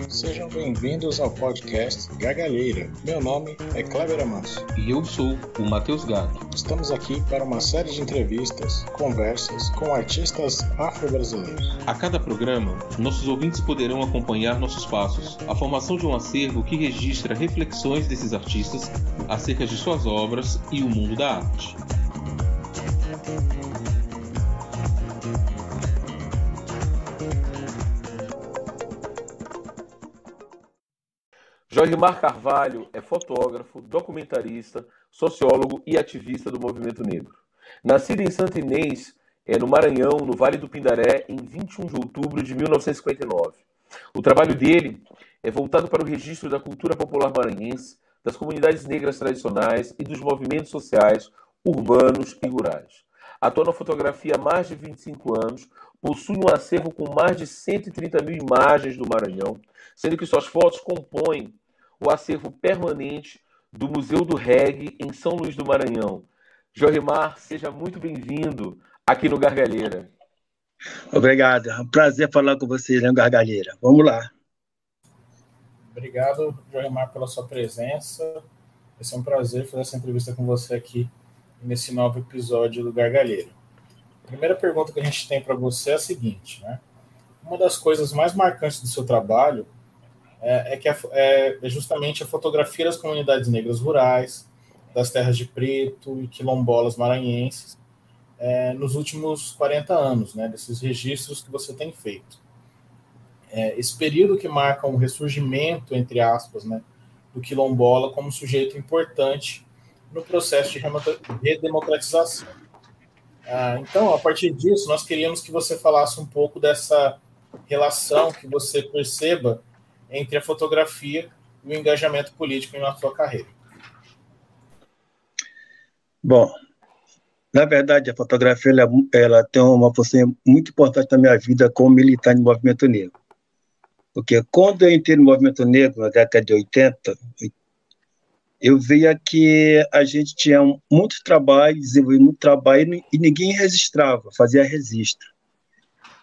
Sejam bem-vindos ao podcast Gargalheira. Meu nome é Cleber Amancio. E eu sou o Matheus Gato. Estamos aqui para uma série de entrevistas, conversas com artistas afro-brasileiros. A cada programa, nossos ouvintes poderão acompanhar nossos passos, a formação de um acervo que registra reflexões desses artistas acerca de suas obras e o mundo da arte. Jorimar Carvalho é fotógrafo, documentarista, sociólogo e ativista do movimento negro. Nascido em Santa Inês, no Maranhão, no Vale do Pindaré, em 21 de outubro de 1959. O trabalho dele é voltado para o registro da cultura popular maranhense, das comunidades negras tradicionais e dos movimentos sociais urbanos e rurais. Atua na fotografia há mais de 25 anos, possui um acervo com mais de 130 mil imagens do Maranhão, sendo que suas fotos compõem o acervo permanente do Museu do Reggae em São Luís do Maranhão. Jorimar, seja muito bem-vindo aqui no Gargalheira. Obrigado, é um prazer falar com vocês no Gargalheira. Vamos lá. Obrigado, Jorimar, pela sua presença. Vai ser um prazer fazer essa entrevista com você aqui nesse novo episódio do Gargalheira. A primeira pergunta que a gente tem para você é a seguinte, né? Uma das coisas mais marcantes do seu trabalho é justamente a fotografia das comunidades negras rurais, das terras de preto e quilombolas maranhenses, nos últimos 40 anos, né, desses registros que você tem feito. Esse período que marca um ressurgimento, entre aspas, né, do quilombola como sujeito importante no processo de redemocratização. Então, a partir disso, nós queríamos que você falasse um pouco dessa relação que você perceba entre a fotografia e o engajamento político na sua carreira. Bom, na verdade, a fotografia ela tem uma função muito importante na minha vida como militante do movimento negro. Porque quando eu entrei no movimento negro, na década de 80, eu via que a gente tinha muito trabalho, desenvolvendo muito trabalho, e ninguém registrava, fazia registro.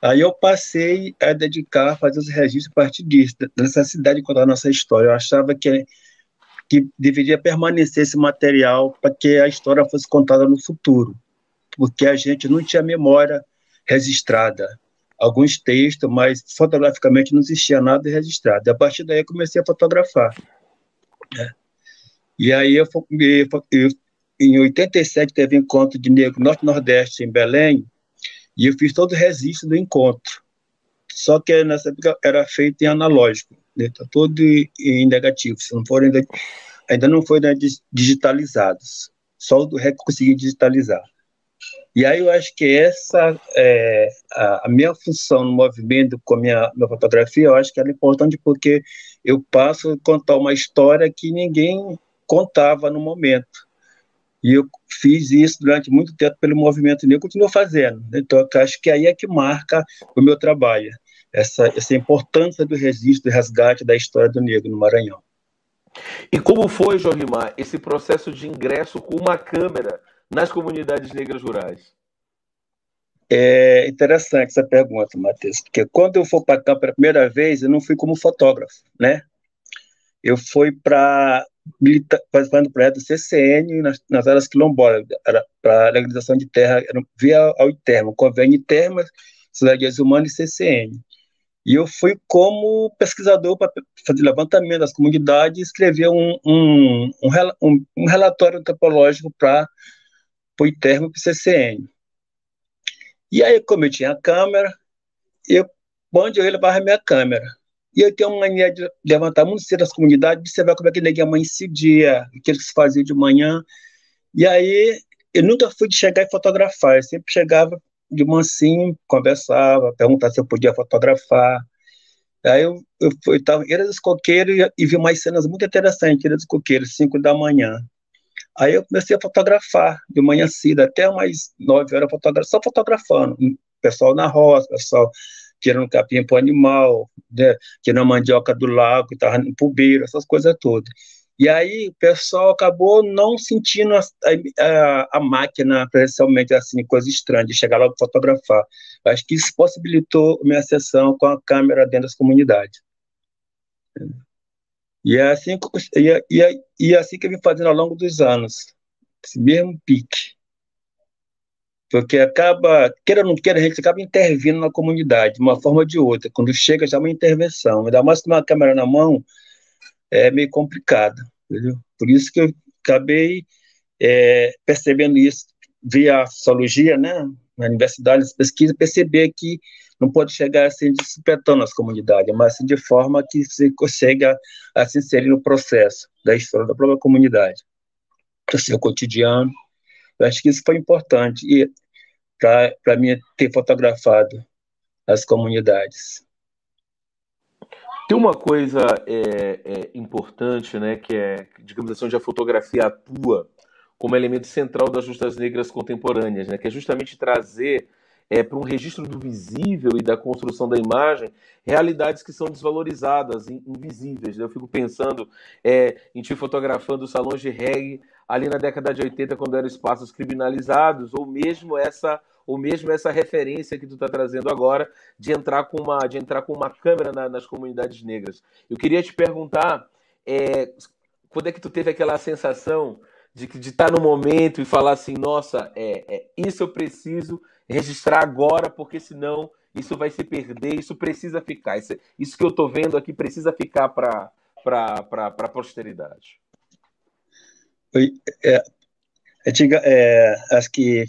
Aí eu passei a dedicar a fazer os registros a partir disso, da necessidade de contar a nossa história. Eu achava que deveria permanecer esse material para que a história fosse contada no futuro, porque a gente não tinha memória registrada. Alguns textos, mas fotograficamente não existia nada registrado. E a partir daí eu comecei a fotografar, né? E aí, em 87, teve encontro de negro Norte-Nordeste em Belém, e eu fiz todo o registro do encontro. Só que nessa época era feito em analógico, né? Tá todo em negativo, ainda não foram digitalizados. Só o REC consegui digitalizar. E aí eu acho que essa é a minha função no movimento com a minha fotografia. Eu acho que ela é importante porque eu passo a contar uma história que ninguém contava no momento. E eu fiz isso durante muito tempo pelo movimento negro, continuo fazendo. Então, eu acho que aí é que marca o meu trabalho, essa importância do registro, do resgate da história do negro no Maranhão. E como foi, Jorimar, esse processo de ingresso com uma câmera nas comunidades negras rurais? É interessante essa pergunta, Matheus, porque quando eu fui para cá pela primeira vez, eu não fui como fotógrafo, né? Eu fui participando do projeto do CCN nas áreas quilombolas, para a legalização de terra, via ao ITERMA, Convênio ITERMA, Cidades Humanas e CCN. E eu fui como pesquisador para fazer levantamento das comunidades e escrever um relatório antropológico para o ITERMA e para o CCN. E aí, como eu tinha a câmera, onde eu ia levar a minha câmera. E eu tenho uma mania de levantar muito cedo as comunidades, observar como é que ninguém amanhecia o dia, o que eles faziam de manhã. E aí, eu nunca fui de chegar e fotografar, eu sempre chegava de mansinho, conversava, perguntava se eu podia fotografar. Aí eu estava em Ilha dos Coqueiros e vi umas cenas muito interessantes, Ilha dos Coqueiros, 5 da manhã. Aí eu comecei a fotografar de manhã cedo, até umas 9 horas, só fotografando. Pessoal na roça, pessoal tirando capim para o animal, né? Tirando a mandioca do lago, que estava no pubeiro, essas coisas todas. E aí o pessoal acabou não sentindo a máquina presencialmente, assim, coisa estranha, de chegar lá e fotografar. Acho que isso possibilitou minha sessão com a câmera dentro das comunidades. E é assim, assim que eu vim fazendo ao longo dos anos, esse mesmo pique. Porque acaba, queira ou não queira, a gente acaba intervindo na comunidade, de uma forma ou de outra. Quando chega, já é uma intervenção. Ainda mais com uma câmera na mão, é meio complicado, entendeu? Por isso que eu acabei percebendo isso via a sociologia, né, na universidade, nas pesquisas, perceber que não pode chegar assim de supetão nas comunidades, mas assim, de forma que você consiga se inserir no processo da história da própria comunidade, do seu cotidiano. Eu acho que isso foi importante e para mim ter fotografado as comunidades. Tem uma coisa importante, né, que é, digamos assim, onde a fotografia atua como elemento central das justas negras contemporâneas, né, que é justamente trazer para um registro do visível e da construção da imagem realidades que são desvalorizadas, invisíveis. Né? Eu fico pensando em ti fotografando salões de reggae ali na década de 80, quando eram espaços criminalizados, ou mesmo essa referência que tu está trazendo agora de entrar com uma câmera nas comunidades negras. Eu queria te perguntar quando é que tu teve aquela sensação de estar no momento e falar assim, nossa, isso eu preciso registrar agora, porque senão isso vai se perder, isso precisa ficar. Isso que eu estou vendo aqui precisa ficar para a posteridade. Acho que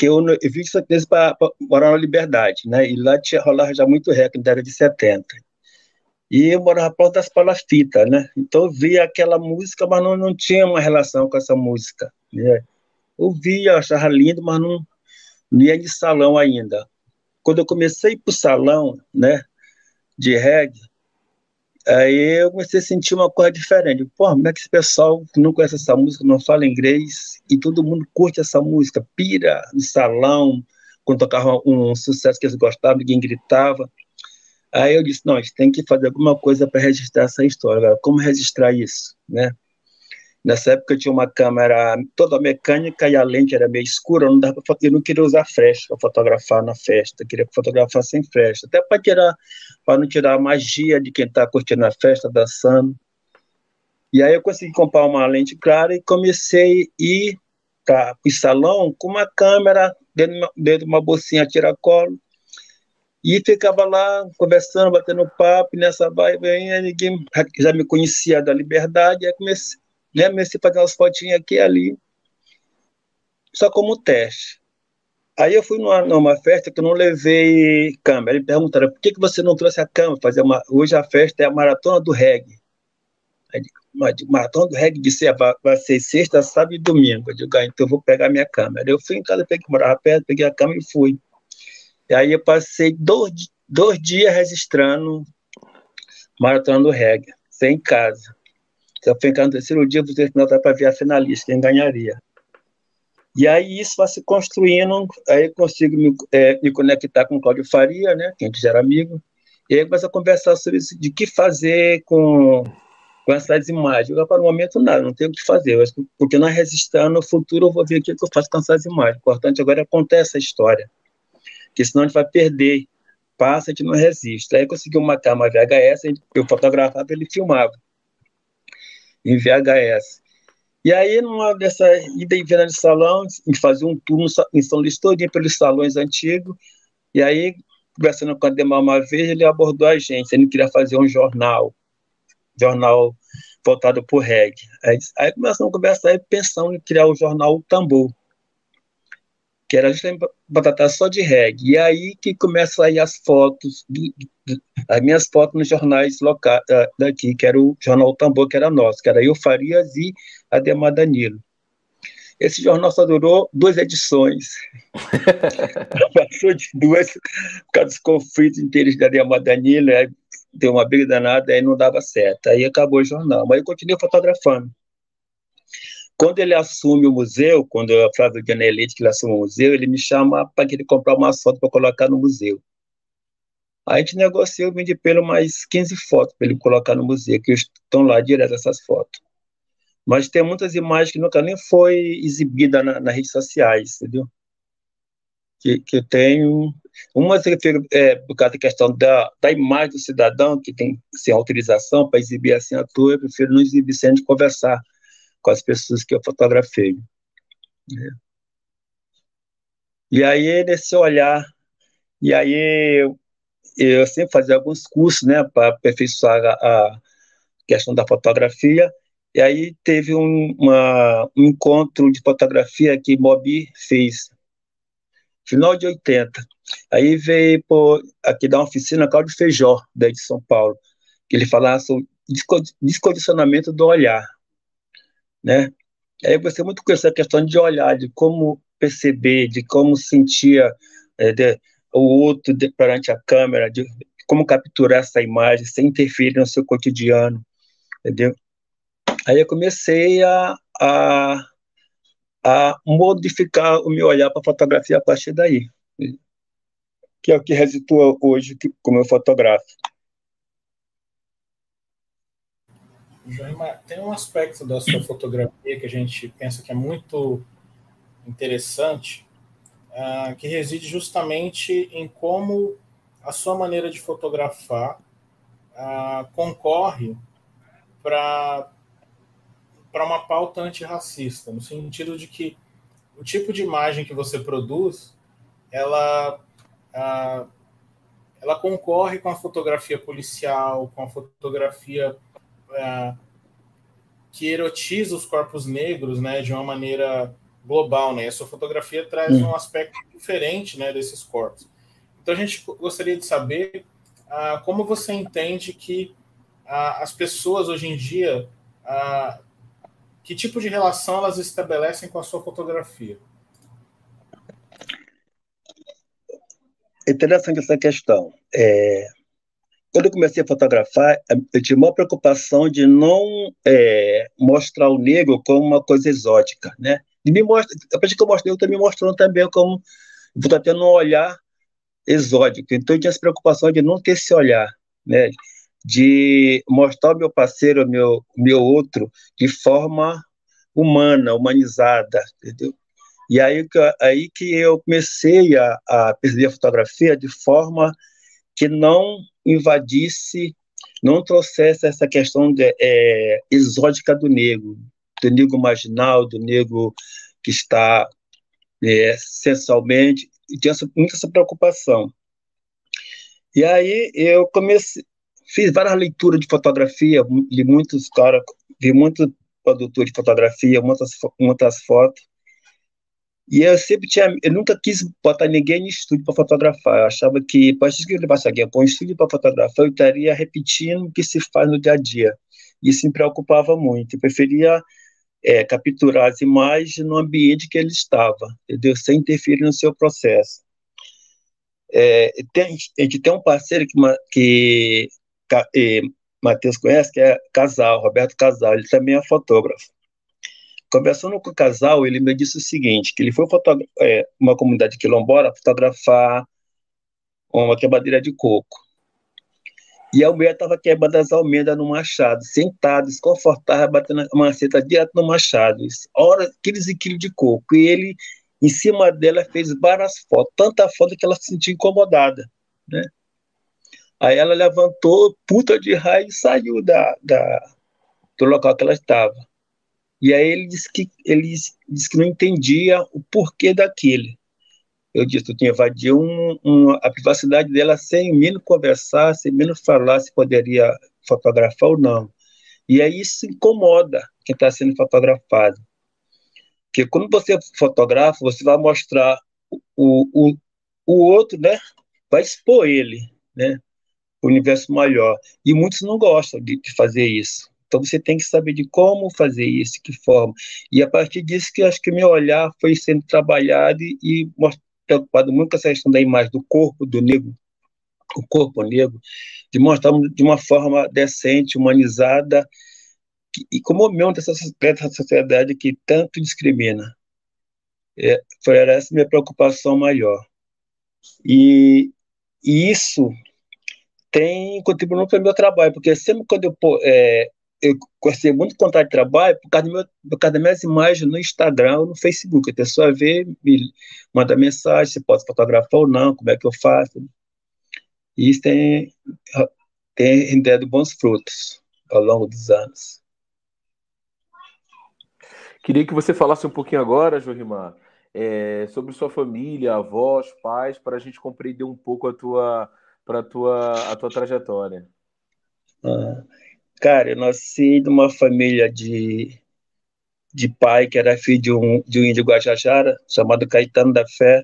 eu vi isso para morar na Liberdade, né? E lá tinha rolava já muito recorde, na década de 70. E eu morava próximo das palafitas, né? Então eu via aquela música, mas não tinha uma relação com essa música, né? Eu via, achava lindo, mas não ia de salão ainda. Quando eu comecei para o salão, né, de reggae, aí eu comecei a sentir uma coisa diferente. Pô, como é que esse pessoal que não conhece essa música, não fala inglês, e todo mundo curte essa música, pira no salão, quando tocava um sucesso que eles gostavam, ninguém gritava. Aí eu disse, não, a gente tem que fazer alguma coisa para registrar essa história. Agora, como registrar isso, né? Nessa época eu tinha uma câmera toda mecânica e a lente era meio escura, eu não queria usar flash para fotografar na festa, eu queria fotografar sem flash, até para não tirar a magia de quem está curtindo a festa, dançando. E aí eu consegui comprar uma lente clara e comecei a ir para o salão com uma câmera dentro de uma bolsinha tiracolo e ficava lá conversando, batendo papo, e nessa vai, ninguém já me conhecia da Liberdade, aí comecei a fazer umas fotinhas aqui e ali, só como teste. Aí eu fui numa festa que eu não levei câmera. Ele perguntaram, por que você não trouxe a câmera? Hoje a festa é a Maratona do Reggae. Aí, Maratona do Reggae vai ser sexta, sábado e domingo. Eu digo, então eu vou pegar minha câmera. Eu fui em casa, morava perto, peguei a câmera e fui. E aí eu passei dois dias registrando Maratona do Reggae, sem em casa. Se eu ficar no terceiro dia, você para ver a finalista, quem ganharia. E aí isso vai se construindo, aí eu consigo me conectar com o Cláudio Faria, né, que a gente já era amigo, e aí começa a conversar sobre isso, de que fazer com essas imagens. Eu, para o momento, nada, não tenho o que fazer, porque nós registrando, no futuro eu vou ver o que eu faço com essas imagens. O importante agora é contar essa história, porque senão a gente vai perder, passa, a gente não resiste. Aí eu consegui uma câmera VHS, eu fotografava, ele filmava em VHS. E aí, numa dessa ida e vinda de salão, a gente fazia um tour em São Luís todinho pelos salões antigos, e aí, conversando com o Ademar uma vez, ele abordou a gente, ele queria fazer um jornal voltado para o reggae. Aí começamos a conversar e pensamos em criar o jornal O Tambor, que era justamente para tratar só de reggae. E aí que começam a ir as fotos, as minhas fotos nos jornais locais daqui, que era o Jornal O Tambor, que era nosso, que era eu, Farias e Ademar Danilo. Esse jornal só durou 2 edições. Passou de 2, por causa dos conflitos inteiros da Ademar Danilo, aí deu uma briga danada, aí não dava certo. Aí acabou o jornal, mas eu continuei fotografando. Quando ele assume o museu, quando eu falo de Anelete, que ele assume o museu, ele me chama para ele comprar uma foto para colocar no museu. A gente negociou, eu vendi para ele mais 15 fotos para ele colocar no museu, que estão lá direto essas fotos. Mas tem muitas imagens que nunca nem foi exibida nas redes sociais, entendeu? Que eu tenho. Uma por causa da questão da imagem do cidadão, que tem sem autorização para exibir a assinatura, eu prefiro não exibir sem de conversar com as pessoas que eu fotografei. Né? E aí, nesse olhar, e aí eu sempre fazia alguns cursos, né, para aperfeiçoar a questão da fotografia, e aí teve um encontro de fotografia que Mobi fez, final de 80. Aí veio aqui dar uma oficina Cláudio Feijó, daí de São Paulo, que ele falava sobre descondicionamento do olhar, né? Aí você muito com essa questão de olhar, de como perceber, de como sentir o outro perante a câmera, de como capturar essa imagem sem interferir no seu cotidiano, entendeu? Aí eu comecei a modificar o meu olhar para a fotografia a partir daí, que é o que resultou hoje como eu fotografo. Joima, tem um aspecto da sua fotografia que a gente pensa que é muito interessante, que reside justamente em como a sua maneira de fotografar concorre para uma pauta antirracista, no sentido de que o tipo de imagem que você produz, ela, ela concorre com a fotografia policial, com a fotografia que erotiza os corpos negros, né, de uma maneira global, né? A sua fotografia traz um aspecto diferente, né, desses corpos. Então a gente gostaria de saber como você entende que as pessoas hoje em dia, que tipo de relação elas estabelecem com a sua fotografia? É interessante essa questão. Quando eu comecei a fotografar, eu tinha uma preocupação de não mostrar o negro como uma coisa exótica, né? E a partir que eu mostrei, eu estou me mostrando também como vou estar tendo um olhar exótico. Então eu tinha essa preocupação de não ter esse olhar, né? De mostrar o meu parceiro, o meu outro, de forma humana, humanizada, entendeu? E aí que eu comecei a perceber a fotografia de forma que não invadisse, não trouxesse essa questão exótica do negro marginal, do negro que está sensualmente, e tinha muita essa preocupação. E aí eu fiz várias leituras de fotografia, li muitos caras, vi muito produtor de fotografia, muitas fotos, e eu nunca quis botar ninguém em estúdio para fotografar. Eu achava que, para que eu levasse alguém para um estúdio para fotografar, eu estaria repetindo o que se faz no dia a dia. Isso me preocupava muito. Eu preferia capturar as imagens no ambiente que ele estava, entendeu? Sem interferir no seu processo. A gente tem um parceiro que Matheus conhece, que é Casal, Roberto Casal. Ele também é fotógrafo. Conversando com o casal, ele me disse o seguinte, que ele foi uma comunidade quilombola fotografar uma quebradeira de coco. E a mulher estava quebrando as almendas no machado, sentada, desconfortável, batendo a maceta direto no machado. Quilos e quilos de coco. E ele, em cima dela, fez várias fotos, tanta foto que ela se sentiu incomodada, né? Aí ela levantou, puta de raio, e saiu do local que ela estava. E aí ele disse que não entendia o porquê daquilo. Eu disse, eu tinha invadido a privacidade dela sem menos conversar, sem menos falar se poderia fotografar ou não. E aí isso incomoda quem está sendo fotografado. Porque quando você fotografa, você vai mostrar o outro, né? Vai expor ele, né? O universo maior. E muitos não gostam de fazer isso. Então você tem que saber de como fazer isso, de que forma. E a partir disso que eu acho que meu olhar foi sendo trabalhado e preocupado muito com essa questão da imagem do corpo do negro, o corpo negro, de mostrar de uma forma decente, humanizada, e como mesmo dessa sociedade que tanto discrimina. Foi essa minha preocupação maior. E isso tem contribuído para o meu trabalho, porque sempre quando eu gostei muito de contato de trabalho por causa das minhas imagens no Instagram ou no Facebook. A pessoa vê, me manda mensagem, se pode fotografar ou não, como é que eu faço. E isso tem rendido bons frutos ao longo dos anos. Queria que você falasse um pouquinho agora, Jorimar, sobre sua família, avós, pais, para a gente compreender um pouco a tua trajetória. Ah, cara, eu nasci de uma família de pai que era filho de um índio Guajajara, chamado Caetano da Fé,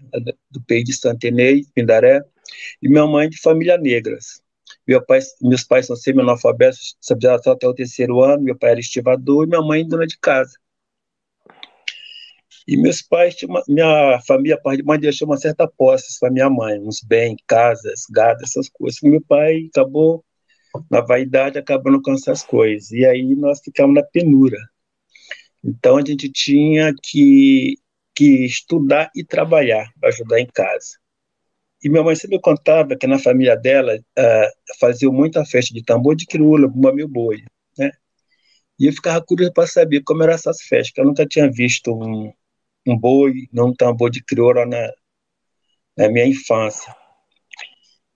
do país de Santa Inês, Pindaré, e minha mãe de família negras. Meus pais são semi-analfabetos, sabiam só até o terceiro ano, meu pai era estivador e minha mãe dona de casa. E meus pais, minha família, a parte de mãe, deixou uma certa posse para minha mãe, uns bens, casas, gado, essas coisas. Meu pai acabou, na vaidade, acabando com essas coisas. E aí nós ficamos na penura. Então a gente tinha que estudar e trabalhar para ajudar em casa. E minha mãe sempre contava que na família dela faziam muita festa de tambor de crioula, bumba meu boi, né? E eu ficava curioso para saber como eram essas festas, que eu nunca tinha visto um boi, não um tambor de crioula na minha infância.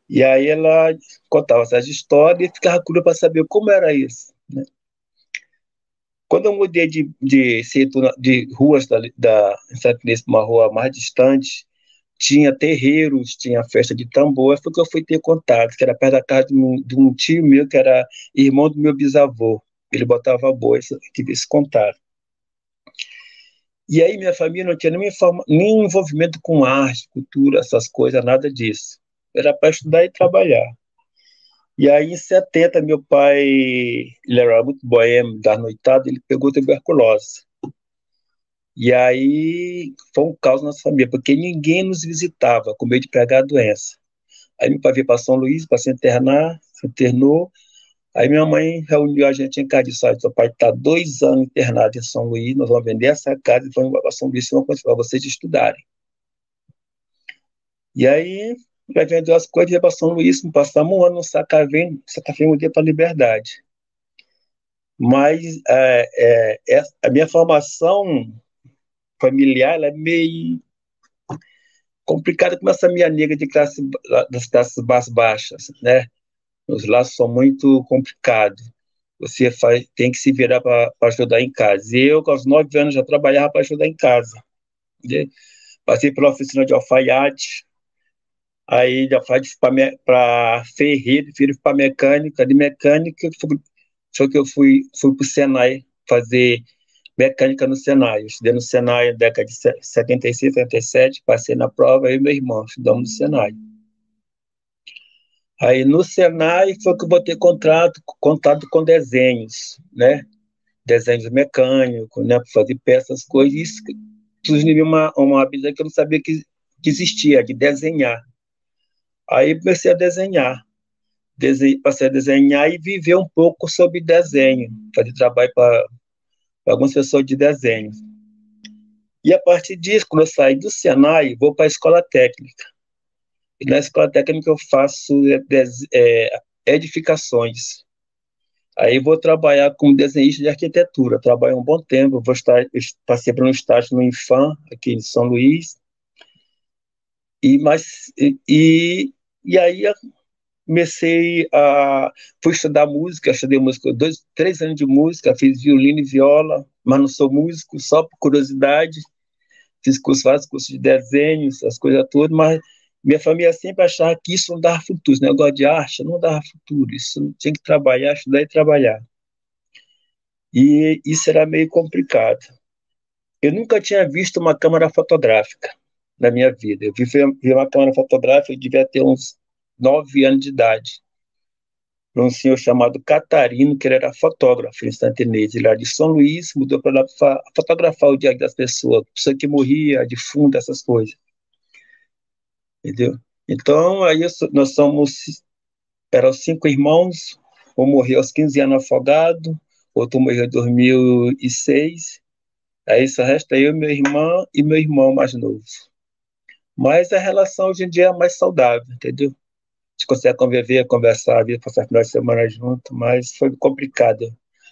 E aí ela contava essas histórias e ficava curioso para saber como era isso, né? Quando eu mudei de ruas em Santo Inês para uma rua mais distante, tinha terreiros, tinha festa de tambor, foi que eu fui ter contato, que era perto da casa de um tio meu, que era irmão do meu bisavô. Ele botava boi, tive esse contato. E aí minha família não tinha nenhum envolvimento com arte, cultura, essas coisas, nada disso. Era para estudar e trabalhar. E aí em 70, meu pai, ele era muito boêmio, da noitada, ele pegou tuberculose. E aí foi um caos na nossa família, porque ninguém nos visitava, com medo de pegar a doença. Aí meu pai veio para São Luís para se internar, se internou. Aí minha mãe reuniu a gente em casa e disse: seu pai está 2 anos internado em São Luís, nós vamos vender essa casa e vamos para São Luís para vocês estudarem. E aí, vai vendeu as coisas, veio para São Luís, passamos um ano no Sacavém mudei para Liberdade. Mas a minha formação familiar ela é meio complicada com essa minha negra das classes mais baixas, né? Os laços são muito complicados. Você tem que se virar para ajudar em casa. E eu, com os 9 anos, já trabalhava para ajudar em casa. Né? Passei pela oficina de alfaiate, aí de alfaiate para ferreiro, fui para mecânica, de mecânica, só que eu fui para o Senai fazer mecânica no Senai. Eu estudei no Senai na década de 76, 77, passei na prova, eu e meu irmão estudamos no Senai. Aí no Senai foi que eu botei contato com desenhos, né? Desenhos mecânicos, né? Para fazer peças, coisas. Isso surgiu uma habilidade que eu não sabia que existia, de desenhar. Aí comecei a desenhar. Passei a desenhar e viver um pouco sobre desenho, fazer trabalho para algumas pessoas de desenho. E a partir disso, quando eu saí do Senai, vou para a escola técnica. E na escola técnica eu faço edificações. Aí vou trabalhar como desenhista de arquitetura. Trabalho um bom tempo. Passei por um estágio no Infam, aqui em São Luís. E aí fui estudar música, estudei música 3 anos de música, fiz violino e viola, mas não sou músico, só por curiosidade. Fiz vários cursos de desenhos, as coisas todas, mas minha família sempre achava que isso não dava futuro. Esse negócio de arte não dava futuro. Isso tinha que trabalhar, estudar e trabalhar. E isso era meio complicado. Eu nunca tinha visto uma câmera fotográfica na minha vida. Eu vi uma câmera fotográfica, eu devia ter uns 9 anos de idade. Um senhor chamado Catarino, que ele era fotógrafo em Santa Inês. Ele era de São Luís, mudou para lá para fotografar o dia das pessoas, pessoa que morria, defunta, essas coisas. Entendeu? Então, aí eram 5 irmãos, um morreu aos 15 anos afogado, outro morreu em 2006, aí só resta eu, minha irmã e meu irmão mais novo. Mas a relação hoje em dia é mais saudável, entendeu? gente consegue conviver, conversar, passar final de semana junto, mas foi complicado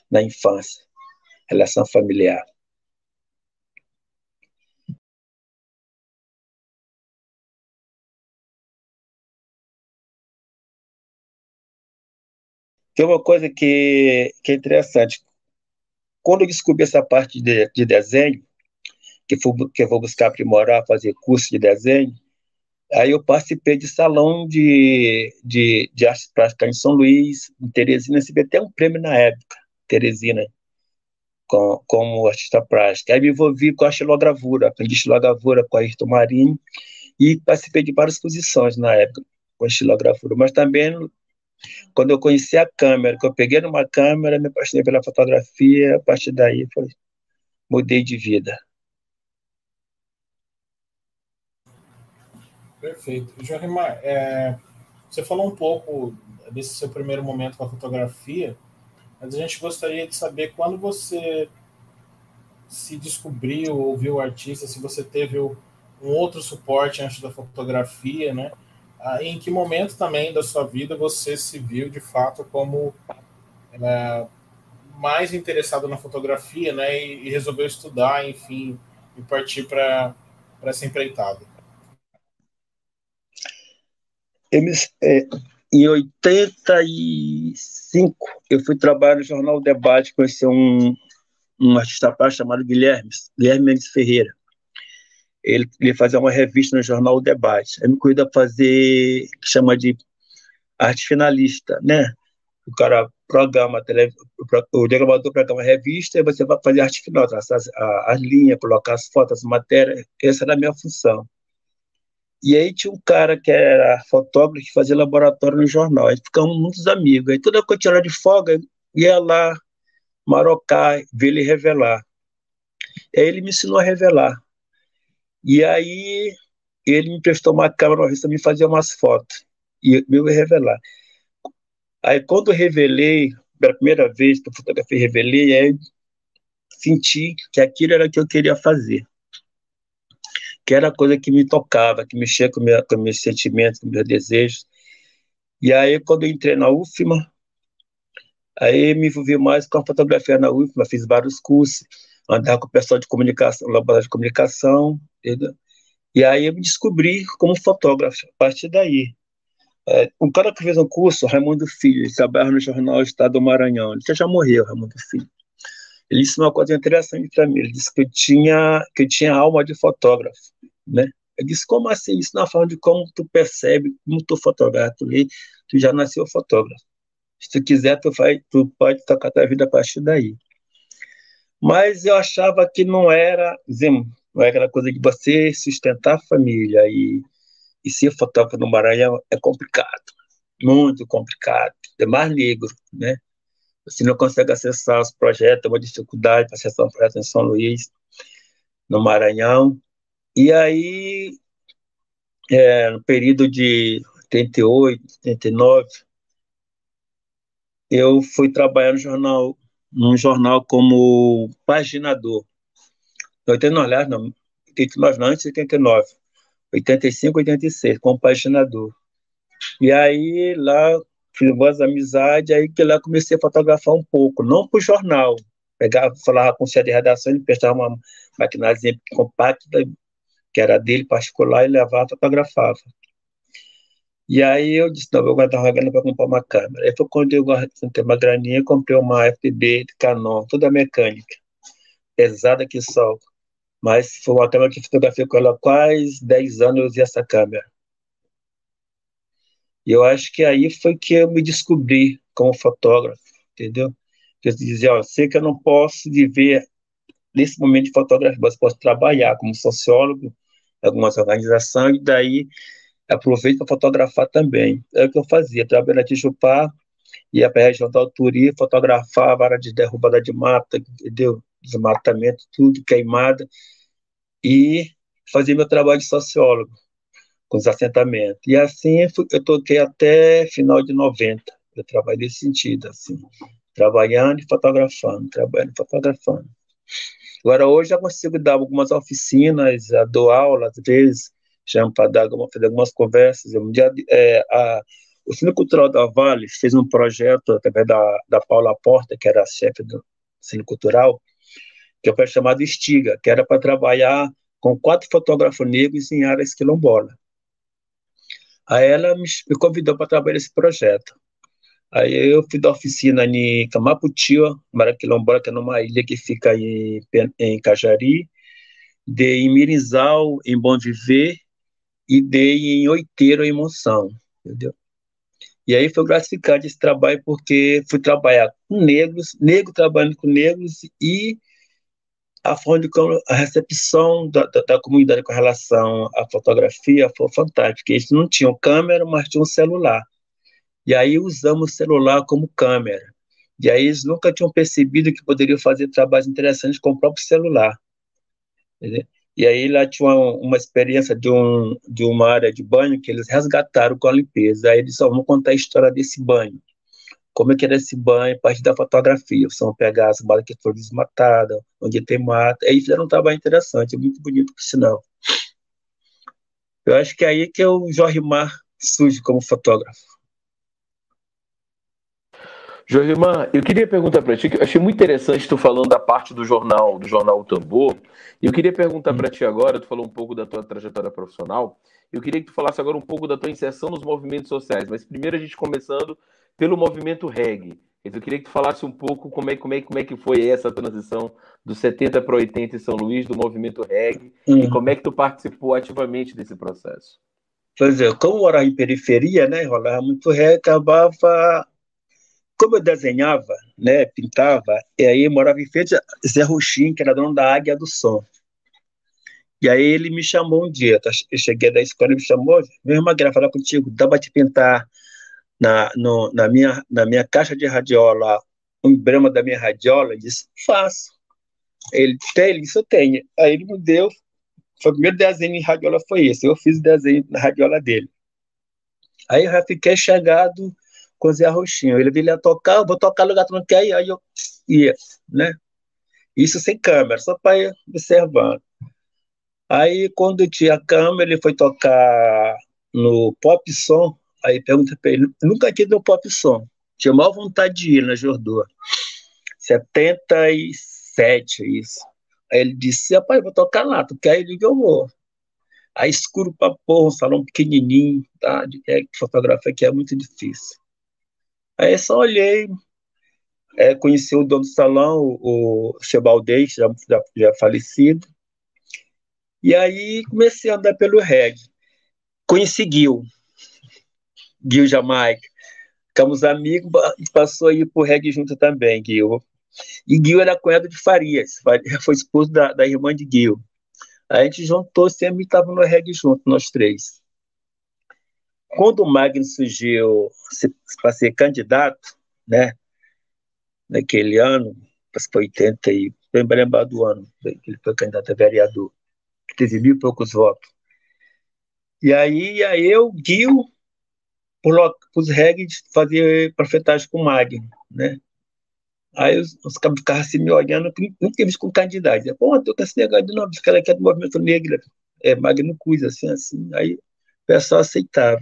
na infância, relação familiar. Tem uma coisa que é interessante. Quando eu descobri essa parte de desenho, que eu vou buscar aprimorar, fazer curso de desenho, aí eu participei de salão de artes plásticas em São Luís, em Teresina, recebi até um prêmio na época, Teresina, como artista plástica. Aí me envolvi com a xilogravura, aprendi xilogravura com a Ayrton Marinho e participei de várias exposições na época com a xilogravura, mas também quando eu conheci a câmera, que eu peguei numa câmera, me apaixonei pela fotografia, a partir daí mudei de vida. Perfeito. Jorimar, você falou um pouco desse seu primeiro momento com a fotografia, mas a gente gostaria de saber quando você se descobriu ou viu o artista, se você teve um outro suporte antes da fotografia, né? Em que momento também da sua vida você se viu de fato como mais interessado na fotografia, né? E resolveu estudar, enfim, e partir para essa empreitada? Em 85, eu fui trabalhar no Jornal Debate, conheci um artista plástico chamado Guilherme Mendes Ferreira. Ele fazia uma revista no Jornal Debate. Aí me convidou a fazer, que chama de arte finalista, né? O cara programa, o diagramador programa a revista e você vai fazer arte final, traçar as linhas, colocar as fotos, as matérias. Essa era a minha função. E aí tinha um cara que era fotógrafo que fazia laboratório no jornal. Aí ficamos muitos amigos. Aí toda vez que eu tinha hora de folga, ia lá marocar, ver ele revelar. E aí ele me ensinou a revelar. E aí ele me prestou uma câmera uma vez para me fazer umas fotos. E eu ia revelar. Aí quando eu revelei, pela primeira vez que eu fotografei e revelei, aí senti que aquilo era o que eu queria fazer. Que era a coisa que me tocava, que mexia com meus sentimentos, com meus desejos. E aí quando eu entrei na UFMA, aí me envolvi mais com a fotografia na UFMA, fiz vários cursos, andava com o pessoal de comunicação, laboratório de comunicação, entendeu? E aí eu me descobri como fotógrafo, a partir daí. Um cara que fez um curso, Raimundo Filho, ele trabalha no jornal Estado do Maranhão, ele já morreu, Raimundo Filho. Ele disse uma coisa interessante para mim, ele disse que eu tinha alma de fotógrafo, né? Eu disse, como assim? Isso na forma de como tu percebe, como tu fotografa, tu já nasceu fotógrafo. Se tu quiser, tu pode tocar tua vida a partir daí. Mas eu achava que não era aquela coisa de você sustentar a família e ser fotógrafo no Maranhão é complicado, muito complicado, é mais negro, né? Você não consegue acessar os projetos, é uma dificuldade para acessar um projeto em São Luís, no Maranhão. E aí, no período de 88, 89, eu fui trabalhar num jornal como paginador. 89, aliás, não, 89 não, antes de 89. 85, 86, como paginador. E aí, lá, fiz boas amizades, aí que lá comecei a fotografar um pouco, não para o jornal. Pegava, falava com o chefe de redação, ele prestava uma maquinazinha compacta, que era dele, particular, e levava, fotografava. E aí eu disse, não, vou guardar uma grana para comprar uma câmera. Aí foi quando eu juntei uma graninha, comprei uma FPB de Canon, toda mecânica, pesada que só. Mas foi uma câmera que fotografei com ela há quase 10 anos, eu usei essa câmera. E eu acho que aí foi que eu me descobri como fotógrafo, entendeu? Eu dizia, ó, sei que eu não posso viver nesse momento de fotografia, mas posso trabalhar como sociólogo em algumas organizações, e daí aproveito para fotografar também. É o que eu fazia, trabalhava na Tijupá, ia para a região da Alturi, fotografava a área de derrubada de mata, entendeu? Desmatamento, tudo, queimada, e fazia meu trabalho de sociólogo com os assentamentos. E assim eu toquei até final de 90. Eu trabalhei nesse sentido, assim, trabalhando e fotografando, trabalhando e fotografando. Agora, hoje eu consigo dar algumas oficinas, dou aula, às vezes, chamo para fazer algumas conversas. O Cine Cultural da Vale fez um projeto através da Paula Porta, que era a chefe do Cine Cultural, que foi chamado Estiga, que era para trabalhar com 4 fotógrafos negros em áreas quilombolas. Aí ela me convidou para trabalhar nesse projeto. Aí eu fui da oficina em Camaputiva, Maraquilombola, que é numa ilha que fica em Cajari, dei em Mirizal, em Bom Viver, e dei em Oiteiro, em Monção, entendeu? E aí foi gratificante esse trabalho, porque fui trabalhar com negros, negro trabalhando com negros, e a forma de a recepção da comunidade com relação à fotografia foi fantástica. Eles não tinham câmera, mas tinham celular. E aí usamos o celular como câmera. E aí eles nunca tinham percebido que poderiam fazer trabalhos interessantes com o próprio celular. Entendeu? E aí lá tinha uma experiência de uma área de banho que eles resgataram com a limpeza. Aí eles só vão contar a história desse banho. Como é que era esse banho a partir da fotografia. São pegar as balas que foram desmatadas, onde tem mata. Aí fizeram um trabalho interessante, muito bonito, por sinal. Eu acho que é aí que o Jorimar surge como fotógrafo. Jorimar, eu queria perguntar para ti, que eu achei muito interessante tu falando da parte do jornal O Tambor, e eu queria perguntar para ti agora, tu falou um pouco da tua trajetória profissional, eu queria que tu falasse agora um pouco da tua inserção nos movimentos sociais, mas primeiro a gente começando pelo movimento reggae. Eu queria que tu falasse um pouco como é que foi essa transição dos 70 para 80 em São Luís, do movimento reggae, e como é que tu participou ativamente desse processo. Pois é, como eu morava em periferia, né, rolava muito reggae, acabava... Como eu desenhava, né, pintava, e aí morava em frente a Zé Ruxim, que era dono da Águia do Som. E aí ele me chamou um dia, eu cheguei da escola, ele me chamou, meu irmão, queria falar contigo, dá para te pintar na minha caixa de radiola, o emblema da minha radiola? Eu disse, faço. Ele disse, eu tenho. Aí ele me deu, foi o primeiro desenho em radiola, foi esse, eu fiz o desenho na radiola dele. Aí eu já fiquei chegado com o Zé Roxinho. Ele veio tocar, eu vou tocar no lugar que não quer ir. Aí eu ia, né? Isso sem câmera, só para ir observando. Aí quando eu tinha câmera, ele foi tocar no Pop Som. Aí pergunta para ele, nunca tinha no Pop Som. Tinha maior vontade de ir na Jordua. 77, isso. Aí ele disse, rapaz, eu vou tocar lá, tu quer ir? Eu vou. Aí escuro pra porra, um salão pequenininho, tá? De fotografia que é muito difícil. Aí só olhei, conheci o dono do salão, o seu Baldez, já falecido, e aí comecei a andar pelo reggae. Conheci Gil Jamaica, ficamos amigos e passou a ir pro reggae junto também, Gil. E Gil era cunhado de Farias, foi esposo da irmã de Gil. A gente juntou, sempre estava no reggae junto, nós três. Quando o Magno surgiu para ser candidato, né, naquele ano, acho que foi 80 e bem lembrado do ano, que ele foi candidato a vereador, que teve 1.000 e poucos votos. E aí eu, Gil, os reggae fazer profetagem com o Magno, né? Aí os cabos ficavam assim me olhando, nunca visto com candidato. Dizia, pô, tô com esse negócio de novo, esse cara aqui é do movimento negro, Magno Cruz, assim. Aí o pessoal aceitava.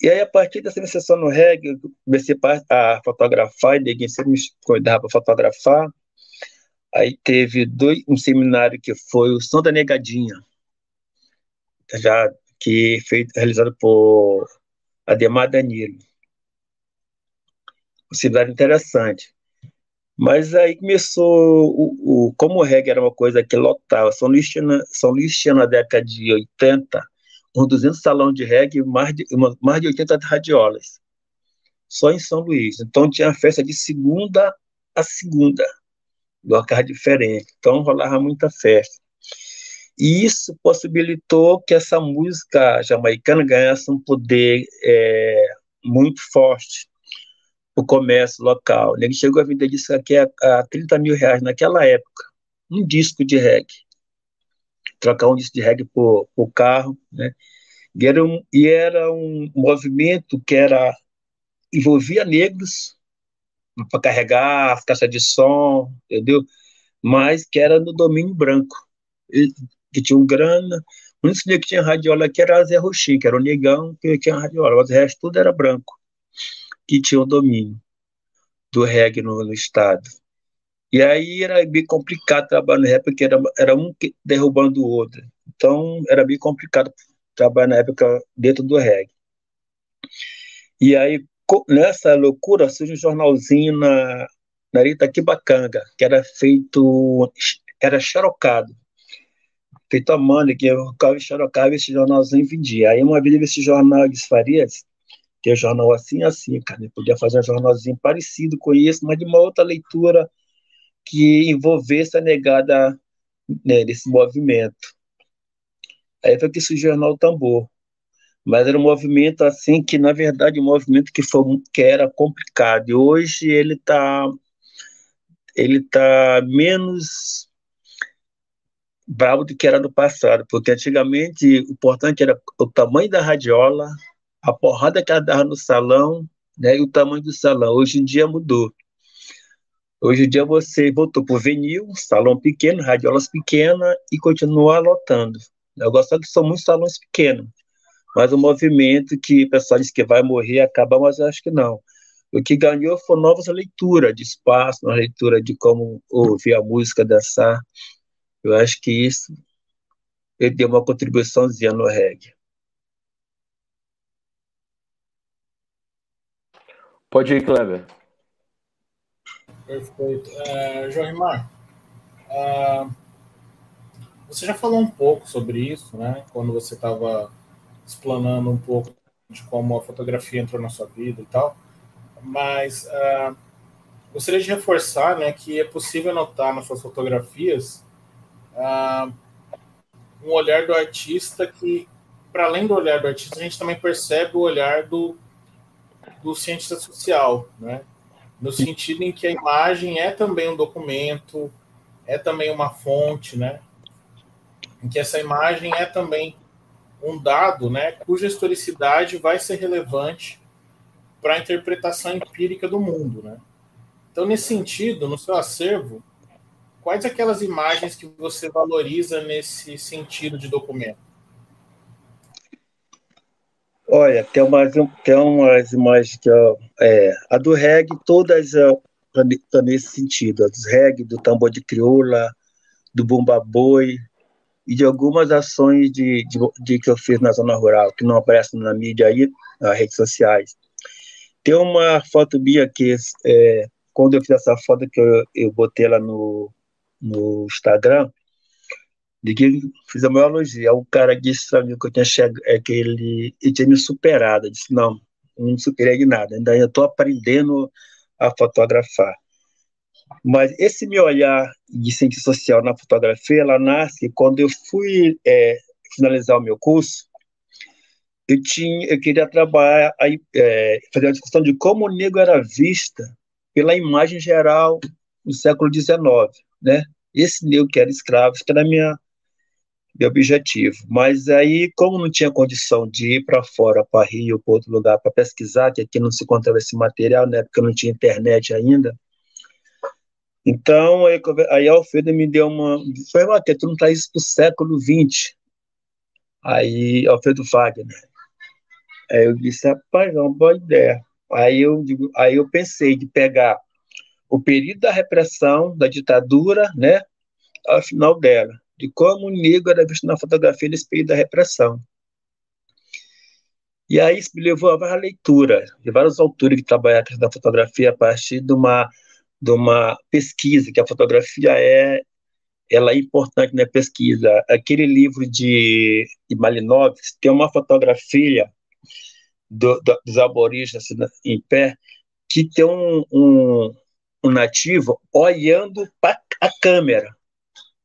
E aí, a partir dessa iniciação no reggae, eu comecei a fotografar, e ninguém sempre me convidava para fotografar. Aí teve um seminário que foi o Som da Negadinha, já que foi realizado por Ademar Danilo. Um seminário interessante. Mas aí começou, como o reggae era uma coisa que lotava, São Luís tinha na década de 80, uns 200 salões de reggae, mais de 80 radiolas, só em São Luís. Então tinha festa de segunda a segunda, locais diferentes. Então rolava muita festa. E isso possibilitou que essa música jamaicana ganhasse um poder muito forte o comércio local. Ele chegou a vender disso aqui a 30 mil reais naquela época, um disco de reggae. Trocar um disco de reggae por carro, né? E era um movimento que envolvia negros para carregar as caixas de som, entendeu? Mas que era no domínio branco, que tinham grana, O único negro que tinha radiola aqui era Zé Roxinho, que era o negão que tinha radiola, mas o resto tudo era branco, que tinha o domínio do reggae no estado. E aí era bem complicado trabalhar no rap, porque era um derrubando o outro. Então era bem complicado trabalhar na época dentro do reggae. E aí, nessa loucura, surge um jornalzinho na Itaquibacanga, que era feito, era xerocado, feito a mano, que eu ficava xerocava esse jornalzinho e vendia. Aí uma vez esse jornal de Farias, que é um jornal assim, cara, eu podia fazer um jornalzinho parecido com isso, mas de uma outra leitura que envolvesse a negada, né, desse movimento. Aí foi que surgiu o Jornal Tambor. Mas era um movimento assim que, na verdade, um movimento que era complicado. E hoje ele tá menos bravo do que era no passado, porque antigamente o importante era o tamanho da radiola, a porrada que ela dava no salão, né, e o tamanho do salão. Hoje em dia mudou. Hoje em dia você voltou para o vinil, salão pequeno, radiolas pequenas e continua lotando. Eu gosto que são muitos salões pequenos, mas o movimento que o pessoal diz que vai morrer acaba, mas eu acho que não. O que ganhou foi novas leituras de espaço, uma leitura de como ouvir a música, dançar. Eu acho que isso deu uma contribuiçãozinha no reggae. Pode ir, Kleber. Perfeito. Jorimar, você já falou um pouco sobre isso, né? Quando você estava explanando um pouco de como a fotografia entrou na sua vida e tal, mas gostaria de reforçar, né, que é possível notar nas suas fotografias um olhar do artista que, para além do olhar do artista, a gente também percebe o olhar do cientista social, né? No sentido em que a imagem é também um documento, é também uma fonte, né? Em que essa imagem é também um dado, né, cuja historicidade vai ser relevante para a interpretação empírica do mundo, né? Então, nesse sentido, no seu acervo, quais aquelas imagens que você valoriza nesse sentido de documento? Olha, tem umas imagens que a do reggae, todas estão nesse sentido. A do reggae, do tambor de crioula, do bumba boi e de algumas ações que eu fiz na zona rural, que não aparecem na mídia aí, nas redes sociais. Tem uma foto minha que, quando eu fiz essa foto que eu botei ela no Instagram, de que fiz a maior elogio. Aí o cara disse para mim que que ele tinha me superado. Eu disse, não me superei de nada, ainda estou aprendendo a fotografar. Mas esse meu olhar de ciência social na fotografia, ela nasce quando eu fui finalizar o meu curso. Eu queria trabalhar, fazer uma discussão de como o negro era vista pela imagem geral do século XIX, né? Esse negro que era escravo, que era meu objetivo. Mas aí, como não tinha condição de ir para fora, para Rio, para outro lugar, para pesquisar, que aqui não se encontrava esse material, né? Porque não tinha internet ainda. Então, aí a Alfredo me deu foi, Matheus, tu não traz isso para o século XX. Aí, Alfredo Wagner. Aí eu disse, rapaz, é uma boa ideia. Aí eu pensei de pegar o período da repressão, da ditadura, né, ao final dela, de como o negro era visto na fotografia nesse período da repressão. E aí isso me levou a várias leituras, de vários autores que trabalharam na fotografia a partir de uma pesquisa, que a fotografia ela é importante na pesquisa. Aquele livro de Malinowski tem uma fotografia dos aborígenes assim, em pé, que tem um nativo olhando para a câmera.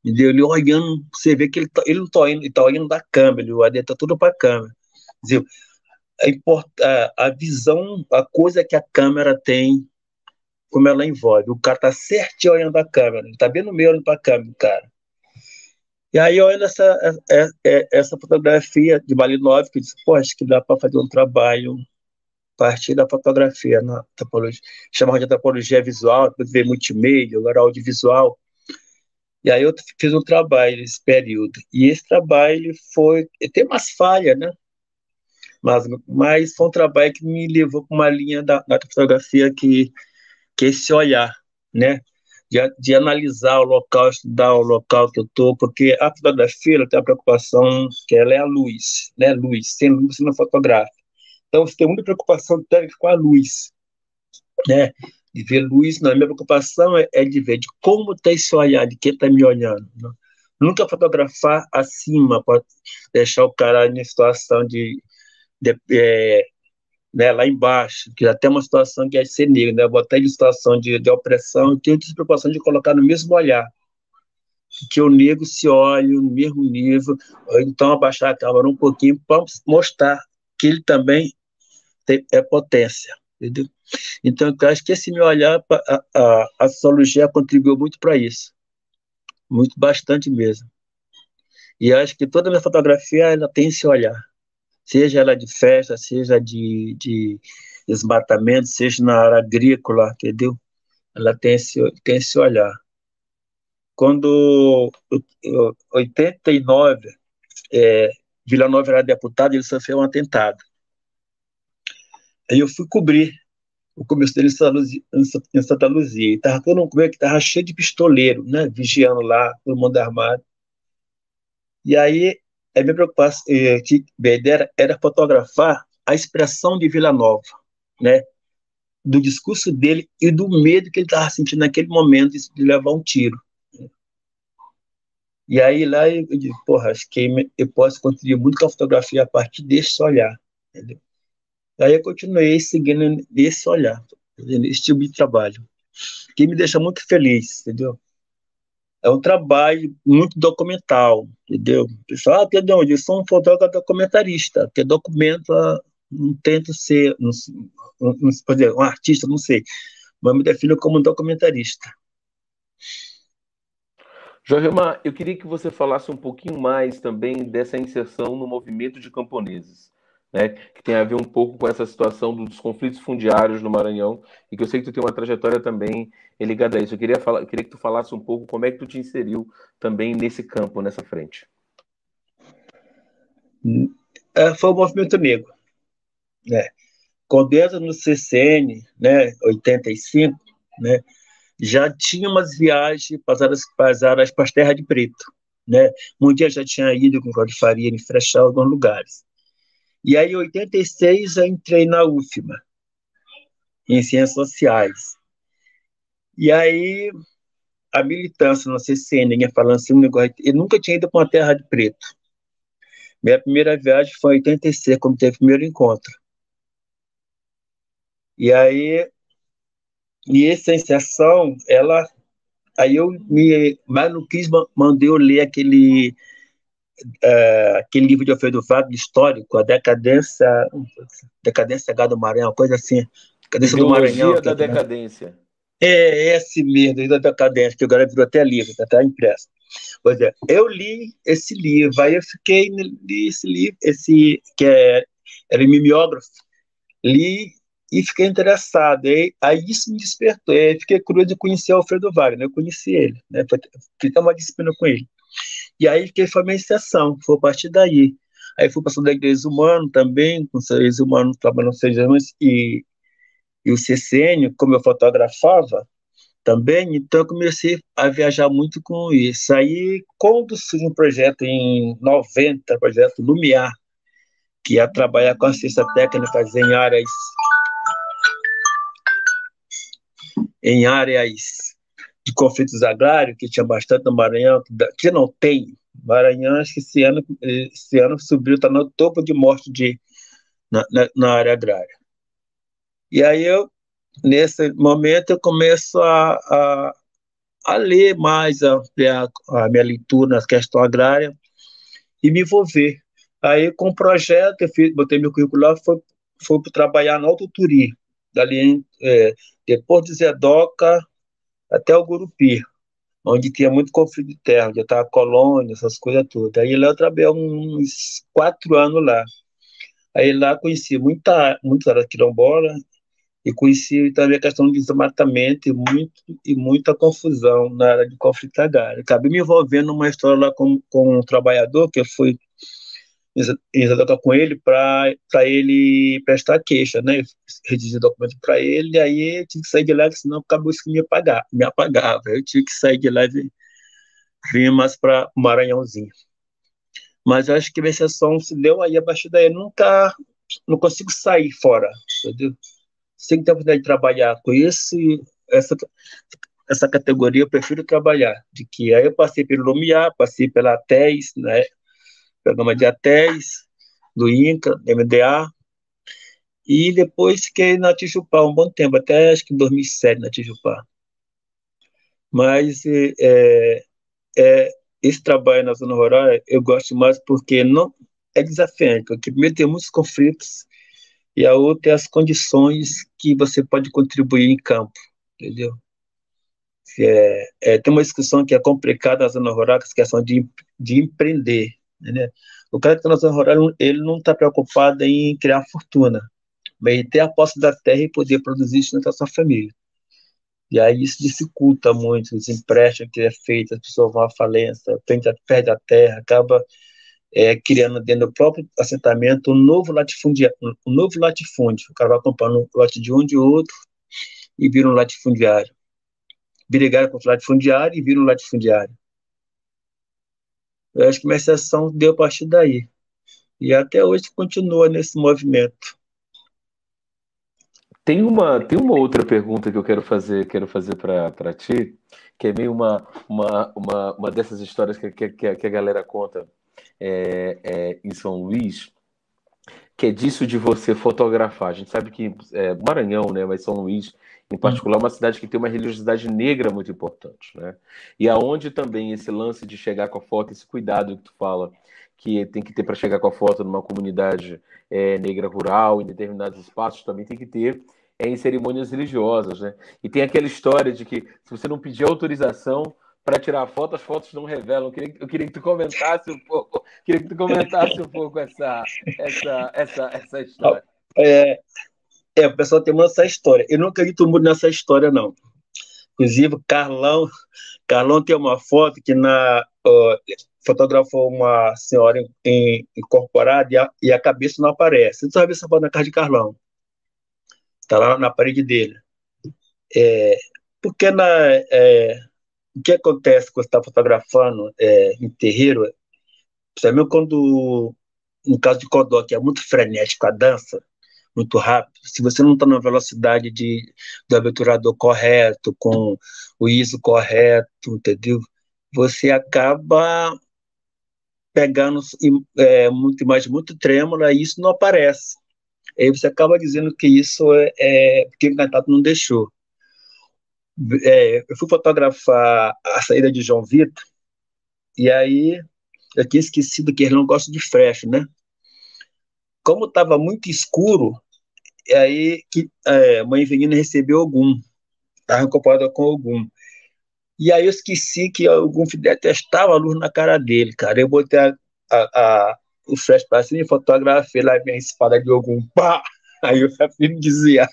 Entendeu? Ele olhando, você vê que ele não está olhando, ele está olhando da câmera, ele olha, está tudo para a câmera. Entendeu? A visão, a coisa que a câmera tem, como ela envolve. O cara está certinho olhando a câmera, ele está bem no meio olhando para a câmera, cara. E aí, olhando essa fotografia de Malinov, que eu disse, pô, acho que dá para fazer um trabalho a partir da fotografia, na antropologia, chamava de antropologia visual, depois veio multimídia, agora audiovisual. E aí eu fiz um trabalho nesse período. E esse trabalho tem umas falhas, né? Mas foi um trabalho que me levou para uma linha da fotografia que é esse olhar, né? De analisar o local, estudar o local que eu estou, porque a fotografia ela tem a preocupação que ela é a luz, né? Luz, sem luz você não fotografa. Então você tem muita preocupação técnica com a luz, né? De ver luz, não, a minha preocupação é de ver de como está esse olhar, de quem está me olhando, né? Nunca fotografar acima, pode deixar o cara em situação né, lá embaixo, que até uma situação que é de ser negro, né, botar ele em situação de opressão, e ter preocupação de colocar no mesmo olhar, que o negro se olhe no mesmo nível, ou então abaixar a câmera um pouquinho para mostrar que ele também é potência, entendeu? Então, eu acho que esse meu olhar, a sociologia contribuiu muito para isso, muito, bastante mesmo. E acho que toda a minha fotografia, ela tem esse olhar, seja ela de festa, seja de desmatamento, seja na área agrícola, entendeu? Ela tem esse olhar. Quando, em 89, Vila Nova era deputado, ele sofreu um atentado. Aí eu fui cobrir o começo dele em Santa Luzia. E estava todo mundo comigo que estava cheio de pistoleiro, né? Vigiando lá, todo mundo armado. E aí, a minha preocupação, minha ideia era fotografar a expressão de Vila Nova, né? Do discurso dele e do medo que ele estava sentindo naquele momento de levar um tiro. E aí lá eu digo, porra, acho que eu posso contribuir muito com a fotografia a partir desse olhar, entendeu? Aí eu continuei seguindo esse olhar, esse tipo de trabalho, que me deixa muito feliz, entendeu? É um trabalho muito documental, entendeu? O pessoal, entendeu? Eu sou um fotógrafo documentarista, que documenta, não tento ser, por exemplo, um artista, não sei, mas me defino como um documentarista. Jorgemar, eu queria que você falasse um pouquinho mais também dessa inserção no movimento de camponeses, né, que tem a ver um pouco com essa situação dos conflitos fundiários no Maranhão, e que eu sei que tu tem uma trajetória também ligada a isso. Eu queria que tu falasse um pouco como é que tu te inseriu também nesse campo, nessa frente. Foi o movimento negro, né? Quando entra no CCN, né, 85, né, já tinha umas viagens para as terras de preto, né? Um dia já tinha ido com o Cláudio Faria em Frechal, alguns lugares. E aí, em 86, eu entrei na UFMA, em Ciências Sociais. E aí, a militância no CCN, ninguém falando assim, um negócio, eu nunca tinha ido para uma terra de preto. Minha primeira viagem foi em 86, quando teve o primeiro encontro. E aí, essa inserção, aí eu mas não quis, mandei eu ler aquele livro de Alfredo Wagner histórico, Decadência H do Maranhão, uma coisa assim, Decadência do Maranhão. Ideologia da decadência. É esse mesmo, da decadência, que agora virou até livro, está impresso. Pois é, eu li esse livro, aí eu li esse livro, era mimeógrafo, li e fiquei interessado. Aí isso me despertou. Aí fiquei curioso de conhecer o Alfredo Wagner. Eu conheci ele, né? Fiz uma disciplina com ele. E aí fiquei foi minha iniciação. Foi a partir daí. Aí fui passando da Igreja Humana também, com o Igreja Humana trabalhando 6 anos, e o CCN, como eu fotografava também, então eu comecei a viajar muito com isso. Aí, quando surgiu um projeto em 90, o projeto Lumiar, que ia trabalhar com assistência técnica em áreas de conflitos agrários, que tinha bastante no Maranhão, que não tem. Maranhão, acho que esse ano subiu, está no topo de morte na área agrária. E aí, nesse momento, eu começo a ler mais, a ampliar a minha leitura na questão agrária e me envolver. Aí, com o projeto, botei meu currículo lá, fui trabalhar no Alto Turi, dali depois de Zedoca até o Gurupi, onde tinha muito conflito de terra, onde estava colônia, essas coisas todas. Aí lá eu trabalhei uns 4 anos lá. Aí lá conheci muita área quilombola E conheci também a questão do desmatamento e muita confusão na área de conflito agrário. Acabei me envolvendo numa história lá com um trabalhador que foi exatamente com ele para ele prestar queixa, né? Eu redigi documento para ele, e aí eu tive que sair de lá, senão acabou isso que me apagava. Eu tive que sair de lá e vir mais para o Maranhãozinho. Mas eu acho que a exceção se deu aí, a partir daí eu nunca não consigo sair fora, entendeu? Sem ter a oportunidade de trabalhar com essa categoria, eu prefiro trabalhar. De que aí eu passei pelo Lumiar, passei pela ATES, né? Programa de ATES, do INCA, MDA, e depois fiquei na Tijupá um bom tempo, até acho que em 2007 na Tijupá. Mas é, esse trabalho na zona rural eu gosto mais porque não é desafiante, porque primeiro tem muitos conflitos e a outra é as condições que você pode contribuir em campo, entendeu? Tem uma discussão que é complicada na zona rural, que é a questão de empreender, né? O cara que está na zona rural, ele não está preocupado em criar fortuna, mas em ter a posse da terra e poder produzir isso na sua família. E aí isso dificulta muito os empréstimos que é feito, as pessoas vão à falência, perde a terra, acaba criando dentro do próprio assentamento um novo latifúndio. O cara vai comprando um lote de um de outro e vira um latifundiário. Brigaram contra o latifundiário e vira um latifundiário. Eu acho que minha exceção deu a partir daí. E até hoje continua nesse movimento. Tem uma outra pergunta que eu quero fazer para ti, que é meio uma dessas histórias que a galera conta em São Luís, que é disso de você fotografar. A gente sabe que Maranhão, né, mas São Luís, em particular, é uma cidade que tem uma religiosidade negra muito importante, né? E aonde também esse lance de chegar com a foto, esse cuidado que tu fala, que tem que ter para chegar com a foto numa comunidade negra rural, em determinados espaços, também tem que ter em cerimônias religiosas, né? E tem aquela história de que se você não pedir autorização para tirar foto, as fotos não revelam. Eu queria que tu comentasse um pouco, essa história. O pessoal tem essa história. Eu não acredito muito nessa história, não. Inclusive, Carlão tem uma foto que fotografou uma senhora incorporada e a cabeça não aparece. Você sabe essa foto na casa de Carlão. Está lá na parede dele. Porque o que acontece quando você está fotografando em terreiro, principalmente quando, no caso de Codó, que é muito frenético a dança, muito rápido, se você não está na velocidade do obturador correto, com o ISO correto, entendeu? Você acaba pegando muito imagem muito trêmula e isso não aparece. Aí você acaba dizendo que isso porque o candidato não deixou. Eu fui fotografar a saída de João Vitor e aí eu tinha esquecido que ele não gosta de flash, né? Como estava muito escuro, aí que a mãe Venina recebeu Ogum, estava incorporada com Ogum. E aí eu esqueci que Ogum detestava a luz na cara dele, cara. Eu botei o flash para cima e fotografei lá minha espada de Ogum, pá! Aí eu me dizia.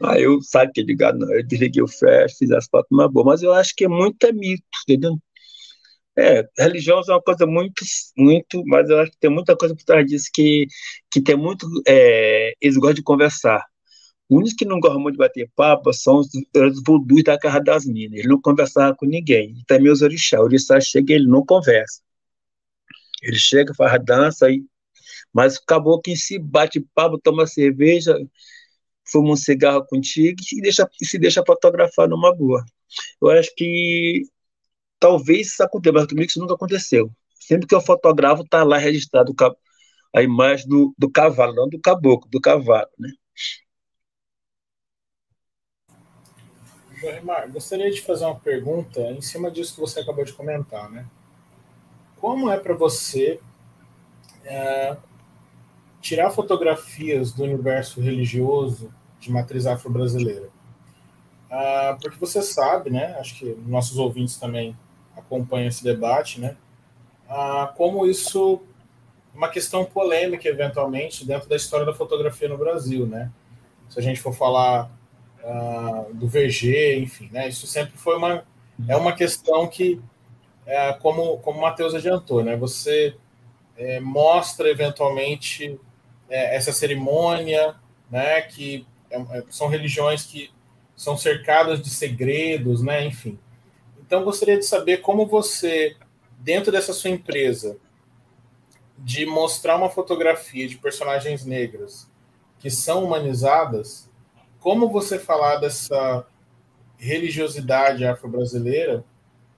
Aí eu saquei de gado, não. Eu desliguei o flash, fiz as fotos uma boa, mas eu acho que é muito mito, entendeu? Religião é uma coisa muito, mas eu acho que tem muita coisa por trás disso que tem muito. Eles gostam de conversar. Os únicos que não gostam muito de bater papo são os vudus da Casa das Minas. Ele não conversava com ninguém. E também os orixás. O orixá chega e ele não conversa. Ele chega, faz a dança, mas acabou que se bate papo, toma cerveja, fuma um cigarro contigo e se deixa fotografar numa boa. Eu acho que talvez isso aconteça, mas comigo isso nunca aconteceu. Sempre que eu fotografo, está lá registrado a imagem do cavalo, não do caboclo, do cavalo, né? Joemar, gostaria de fazer uma pergunta em cima disso que você acabou de comentar, né? Como é para você tirar fotografias do universo religioso de matriz afro-brasileira? Porque você sabe, né? Acho que nossos ouvintes também acompanham esse debate, né? Como isso é uma questão polêmica, eventualmente, dentro da história da fotografia no Brasil, né? se a gente for falar do VG, enfim, né? Isso sempre foi uma questão que, como o Matheus adiantou, né? Você mostra eventualmente essa cerimônia, né? Que são religiões que são cercadas de segredos, né? Enfim. Então, gostaria de saber como você, dentro dessa sua empresa, de mostrar uma fotografia de personagens negras que são humanizadas, como você falar dessa religiosidade afro-brasileira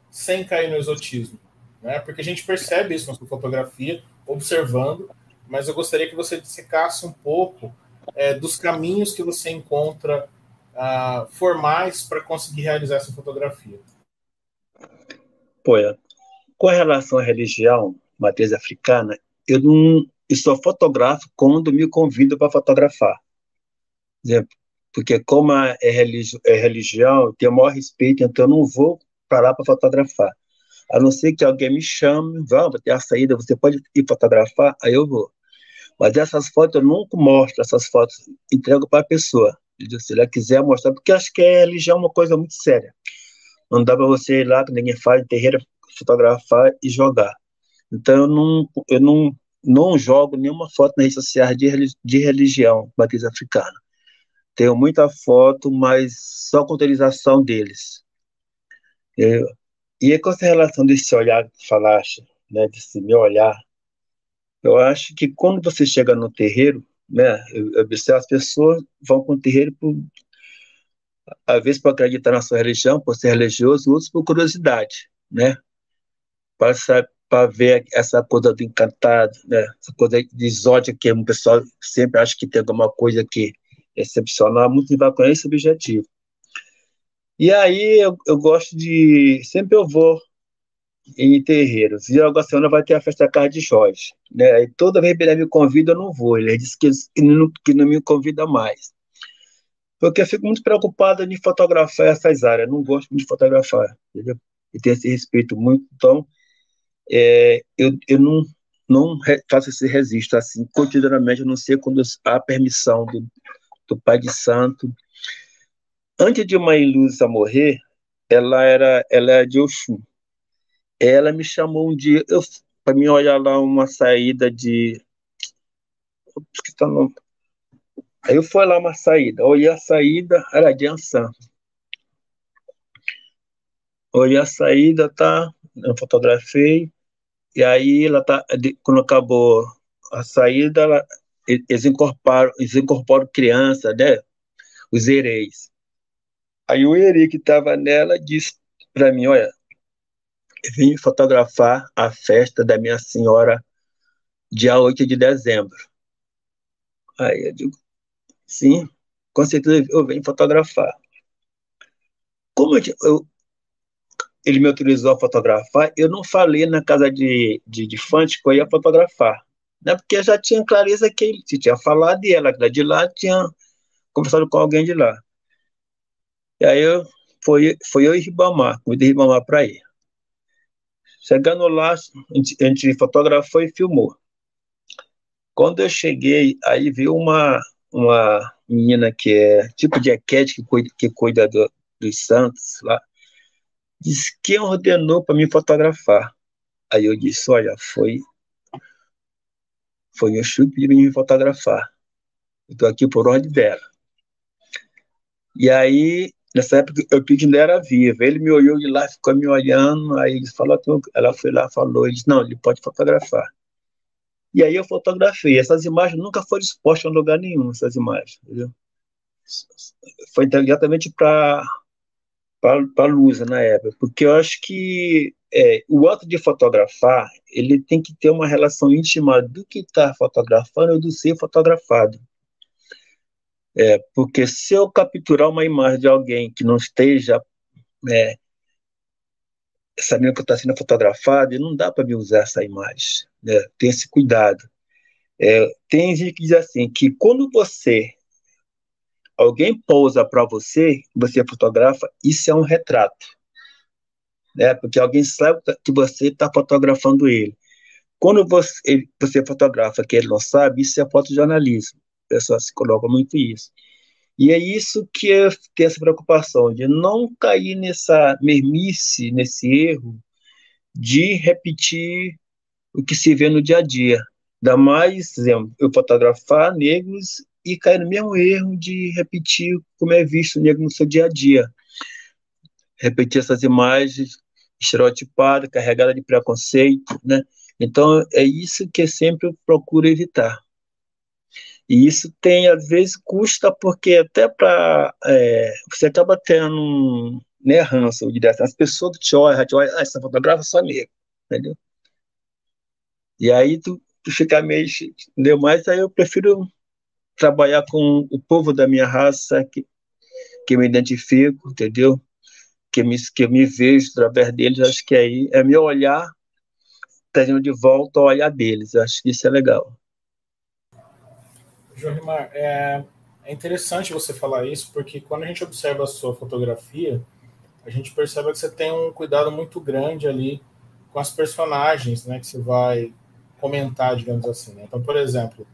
sem cair no exotismo, né? Porque a gente percebe isso na sua fotografia, observando, mas eu gostaria que você dissecasse um pouco dos caminhos que você encontra formais para conseguir realizar essa fotografia. Com relação à religião, matriz africana, eu só fotografo quando me convidam para fotografar. Porque como é religião, eu tenho o maior respeito, então eu não vou para lá para fotografar. A não ser que alguém me chame, vamos ter a saída, você pode ir fotografar, aí eu vou. Mas essas fotos eu nunca mostro, essas fotos entrego para a pessoa. Se ela quiser mostrar, porque acho que a religião é uma coisa muito séria. Não dá para você ir lá, que ninguém faz, em terreiro, fotografar e jogar. Então eu não jogo nenhuma foto nas redes sociais de religião matriz africana. Tenho muita foto, mas só com autorização deles. E com essa relação desse olhar que falaste, né, desse meu olhar, eu acho que quando você chega no terreiro, né, eu observo as pessoas vão para o terreiro, às vezes por acreditar na sua religião, por ser religioso, outros por curiosidade, né, para ver essa coisa do encantado, né, essa coisa de exótica que o pessoal sempre acha que tem alguma coisa que é excepcional, muitos vai com esse objetivo. E aí eu gosto de... Sempre eu vou em terreiros. E agora semana vai ter a festa da Casa de Jorge. Né? Aí toda vez que ele me convida, eu não vou. Ele disse que não me convida mais. Porque eu fico muito preocupado em fotografar essas áreas. Eu não gosto muito de fotografar. Entendeu? E tenho esse respeito muito. Então, eu não faço esse registro assim, cotidianamente, a não ser quando há permissão do Pai de Santo. Antes de Mãe Lúcia morrer, ela é de Oxum. Ela me chamou um dia para mim olhar lá uma saída de... Aí eu fui lá uma saída, olhei a saída, era de Ansan. Olhei a saída, tá? Eu fotografei, e aí ela tá, quando acabou a saída, eles incorporam criança, né? Os hereis. Aí o herê que estava nela disse para mim, olha, vim fotografar a festa da minha senhora dia 8 de dezembro. Aí eu digo, sim, com certeza eu venho fotografar. Como ele me autorizou a fotografar, eu não falei na casa de Fante que eu ia fotografar. Né? Porque eu já tinha clareza que ele tinha falado e ela de lá tinha conversado com alguém de lá. E aí foi eu e Ribamar, convidei Ribamar para ir. Chegando lá, a gente fotografou e filmou. Quando eu cheguei, aí veio uma menina que é tipo de Equete, que cuida dos santos lá, disse que ordenou para me fotografar. Aí eu disse, olha, foi o Chico que pediu para me fotografar. Eu estou aqui por ordem dela. E aí, nessa época, eu pedi que ainda era viva. Ele me olhou de lá, ficou me olhando, aí ele falou, ela foi lá, falou, ele disse, não, ele pode fotografar. E aí eu fotografei. Essas imagens nunca foram expostas em lugar nenhum, essas imagens, entendeu? Foi diretamente para a Lusa na época, porque eu acho que o ato de fotografar, ele tem que ter uma relação íntima do que está fotografando e do ser fotografado. Porque se eu capturar uma imagem de alguém que não esteja sabendo que está sendo fotografado, não dá para me usar essa imagem. Né? Tem esse cuidado. Tem gente que diz assim, que quando alguém pousa para você fotografa, isso é um retrato. Né? Porque alguém sabe que você está fotografando ele. Quando você fotografa que ele não sabe, isso é fotojornalismo. O pessoal se coloca muito isso. E é isso que eu tenho essa preocupação, de não cair nessa mesmice, nesse erro, de repetir o que se vê no dia a dia. Ainda mais, por exemplo, eu fotografar negros e cair no mesmo erro de repetir como é visto o negro no seu dia a dia. Repetir essas imagens estereotipadas, carregadas de preconceito, né? Então, é isso que eu sempre procuro evitar. E isso tem, às vezes, custa, porque até para... você acaba tendo, né, ranço, direto. As pessoas te olham, essa fotógrafa é só negra, entendeu? E aí tu fica meio... Entendeu? Mas aí eu prefiro trabalhar com o povo da minha raça, que eu me identifico, entendeu? Que eu me vejo através deles. Acho que aí é meu olhar trazendo de volta o olhar deles. Acho que isso é legal. Jorimar, é interessante você falar isso, porque quando a gente observa a sua fotografia, a gente percebe que você tem um cuidado muito grande ali com as personagens, né, que você vai comentar, digamos assim, né? Então, por exemplo,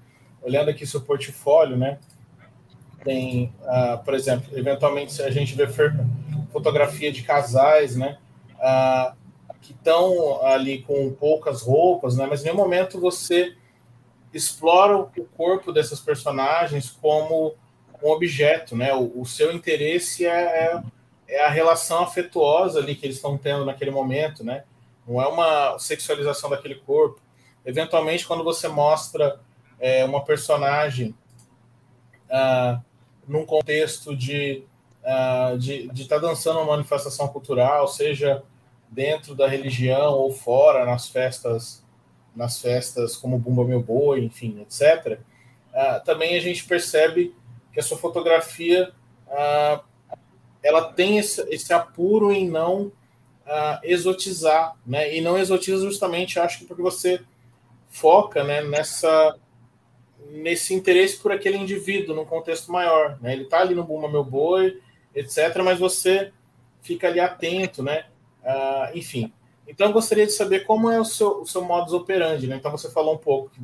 olhando aqui seu portfólio, né, tem, por exemplo, eventualmente a gente vê fotografia de casais, né, que estão ali com poucas roupas, né, mas em nenhum momento você explora o corpo dessas personagens como um objeto, né? O seu interesse é a relação afetuosa ali que eles estão tendo naquele momento, né? Não é uma sexualização daquele corpo. Eventualmente, quando você mostra uma personagem num contexto de estar dançando uma manifestação cultural, seja dentro da religião ou fora, nas festas como Bumba Meu Boi, enfim, etc., também a gente percebe que a sua fotografia ela tem esse apuro em não exotizar, né? E não exotiza justamente, acho que porque você foca, né, nesse interesse por aquele indivíduo num contexto maior, né? Ele está ali no Bumba Meu Boi, etc., mas você fica ali atento, né? Enfim. Então, eu gostaria de saber como é o seu modus operandi, né? Então, você falou um pouco que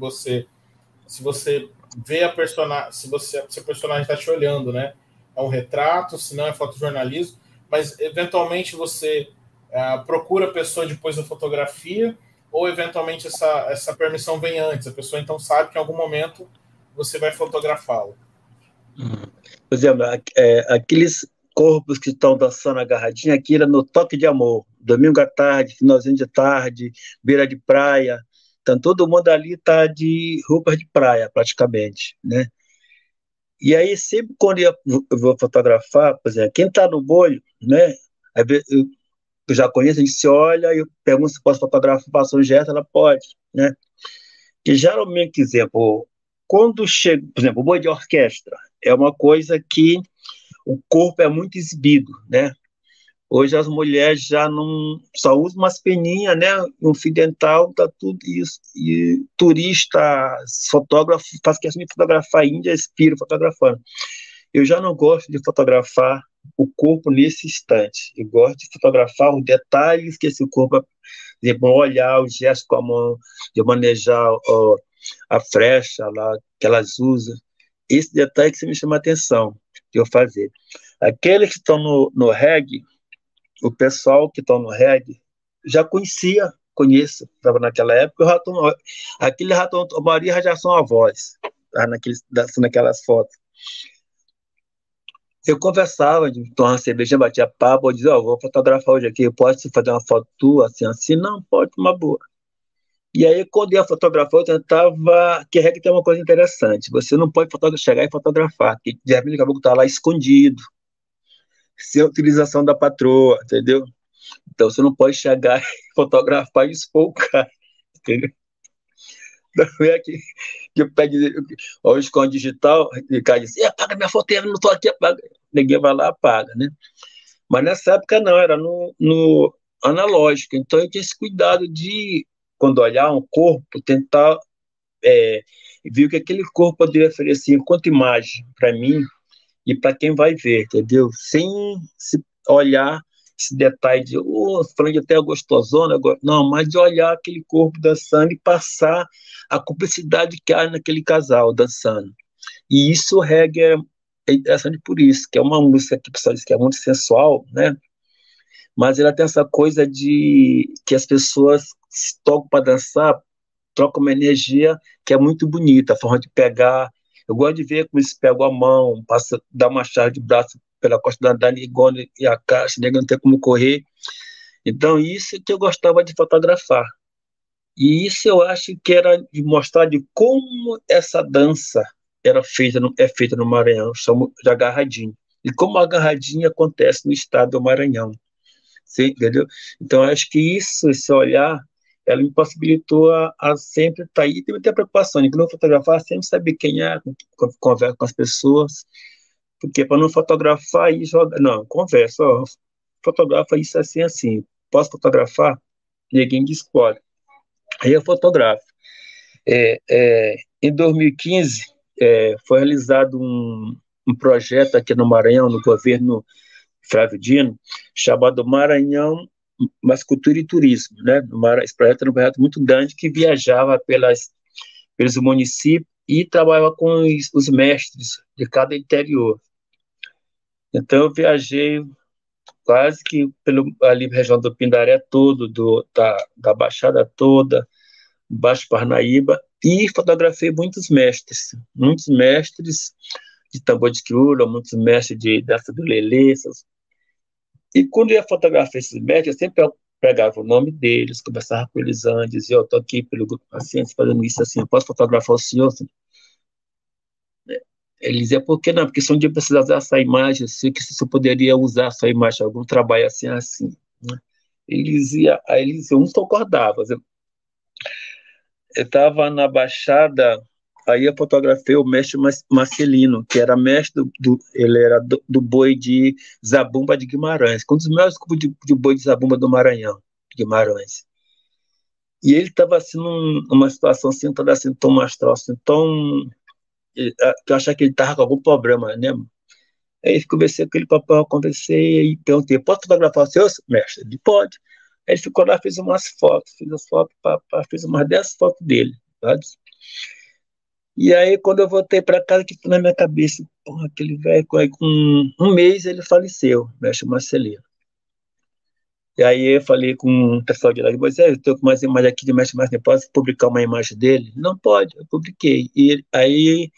se você vê a personagem, se a personagem está te olhando, né? É um retrato, se não é fotojornalismo, mas eventualmente você procura a pessoa depois da fotografia, ou eventualmente essa permissão vem antes, a pessoa então sabe que em algum momento você vai fotografá-lo. Por exemplo, aqueles corpos que estão dançando agarradinho, aquilo é no toque de amor, domingo à tarde, finalzinho de tarde, beira de praia, então todo mundo ali está de roupas de praia, praticamente, né? E aí, sempre quando eu vou fotografar, por exemplo, quem está no bolho, né? Eu já conheço, a gente se olha, eu pergunto se posso fotografar, faço um gesto, ela pode, né? Que geralmente, por exemplo, quando chega, por exemplo, o boi de orquestra, é uma coisa que o corpo é muito exibido, né? Hoje as mulheres já não só usam umas peninhas, né? Um fio dental, tá tudo isso. E turista, fotógrafo, faz questão de fotografar Índia, expira fotografando. Eu já não gosto de fotografar o corpo nesse instante. Eu gosto de fotografar os detalhes que esse corpo, por exemplo, olhar, o gesto com a mão, de manejar a flecha lá que elas usam. Esse detalhe que você me chama a atenção de eu fazer. Aqueles que estão no reggae, o pessoal que estão no reggae, já conheço, estava naquela época, aquele ratão, a maioria já são avós, tá, naquelas fotos. Eu conversava, de tomar uma cerveja, batia papo, eu dizia, vou fotografar hoje aqui, pode fazer uma foto tua, assim, assim? Não, pode, uma boa. E aí, quando eu ia fotografar, eu tentava, que reggae tem uma coisa interessante, você não pode chegar e fotografar, porque de repente o caboclo está lá escondido, sem utilização da patroa, entendeu? Então você não pode chegar e fotografar e expor o cara, entendeu? Não é que pede, ou esconde digital, e o cara diz, apaga minha foto, eu não estou aqui, apaga. Ninguém vai lá, apaga, né? Mas nessa época não, era no analógico, então eu tinha esse cuidado de, quando olhar um corpo, tentar ver o que aquele corpo poderia oferecer enquanto imagem para mim e para quem vai ver, entendeu? Sem se olhar esse detalhe de, falando de até gostosona, não, mas de olhar aquele corpo dançando e passar a cumplicidade que há naquele casal dançando. E isso o reggae é interessante por isso, que é uma música que o pessoal diz que é muito sensual, né? Mas ela tem essa coisa de que as pessoas se tocam para dançar, trocam uma energia que é muito bonita, a forma de pegar. Eu gosto de ver como eles pegam a mão, passa, dá uma chave de braço pela costa da Nigona e a caixa, nega não tem como correr. Então, isso que eu gostava de fotografar. E isso eu acho que era de mostrar de como essa dança é feita no Maranhão, chamo de agarradinho. E como a agarradinha acontece no estado do Maranhão. Você entendeu? Então, acho que isso, esse olhar, ela me possibilitou a sempre estar aí. Tem muita preocupação, de que não fotografar, sempre saber quem é, conversa com as pessoas, porque para não fotografar e jogar. Não, conversa, ó, fotografa isso assim, assim. Posso fotografar? Ninguém escolhe. Aí eu fotografo. Em 2015, foi realizado um projeto aqui no Maranhão, no governo Flávio Dino, chamado Maranhão mais Cultura e Turismo, né? Esse projeto era um projeto muito grande que viajava pelos municípios e trabalhava com os mestres de cada interior. Então eu viajei quase que ali região do Pindaré todo, da Baixada toda, Baixo Parnaíba, e fotografei muitos mestres de tambor de crioula, muitos mestres de dança do lelê. E quando eu ia fotografar esses mestres, eu sempre pegava o nome deles, conversava com eles antes, dizia, eu estou aqui pelo grupo paciente fazendo isso assim, eu posso fotografar o senhor? Ele dizia, por que não? Porque se um dia precisar usar essa imagem, que se eu poderia usar essa imagem, algum trabalho assim, assim. Né? Aí eles diziam, uns concordavam. Eu estava na Baixada, aí eu fotografei o mestre Marcelino, que era mestre ele era do boi de Zabumba de Guimarães, um dos melhores grupos de boi de Zabumba do Maranhão, Guimarães. E ele estava assim numa situação assim, toda assim, tão astral, assim, tão que eu achava que ele estava com algum problema, né? Aí conversei com ele, papai, conversei e perguntei, posso fotografar o seu mestre? Ele pode. Aí ele ficou lá, fez umas fotos, fez umas 10 fotos dele, sabe? E aí, quando eu voltei para casa, que foi na minha cabeça, porra, aquele velho, aí, com um mês ele faleceu, mestre Marcelino. E aí eu falei com o pessoal de lá, eu estou com umas imagens aqui de mestre Marcelino, posso publicar uma imagem dele? Não pode, eu publiquei. E aí,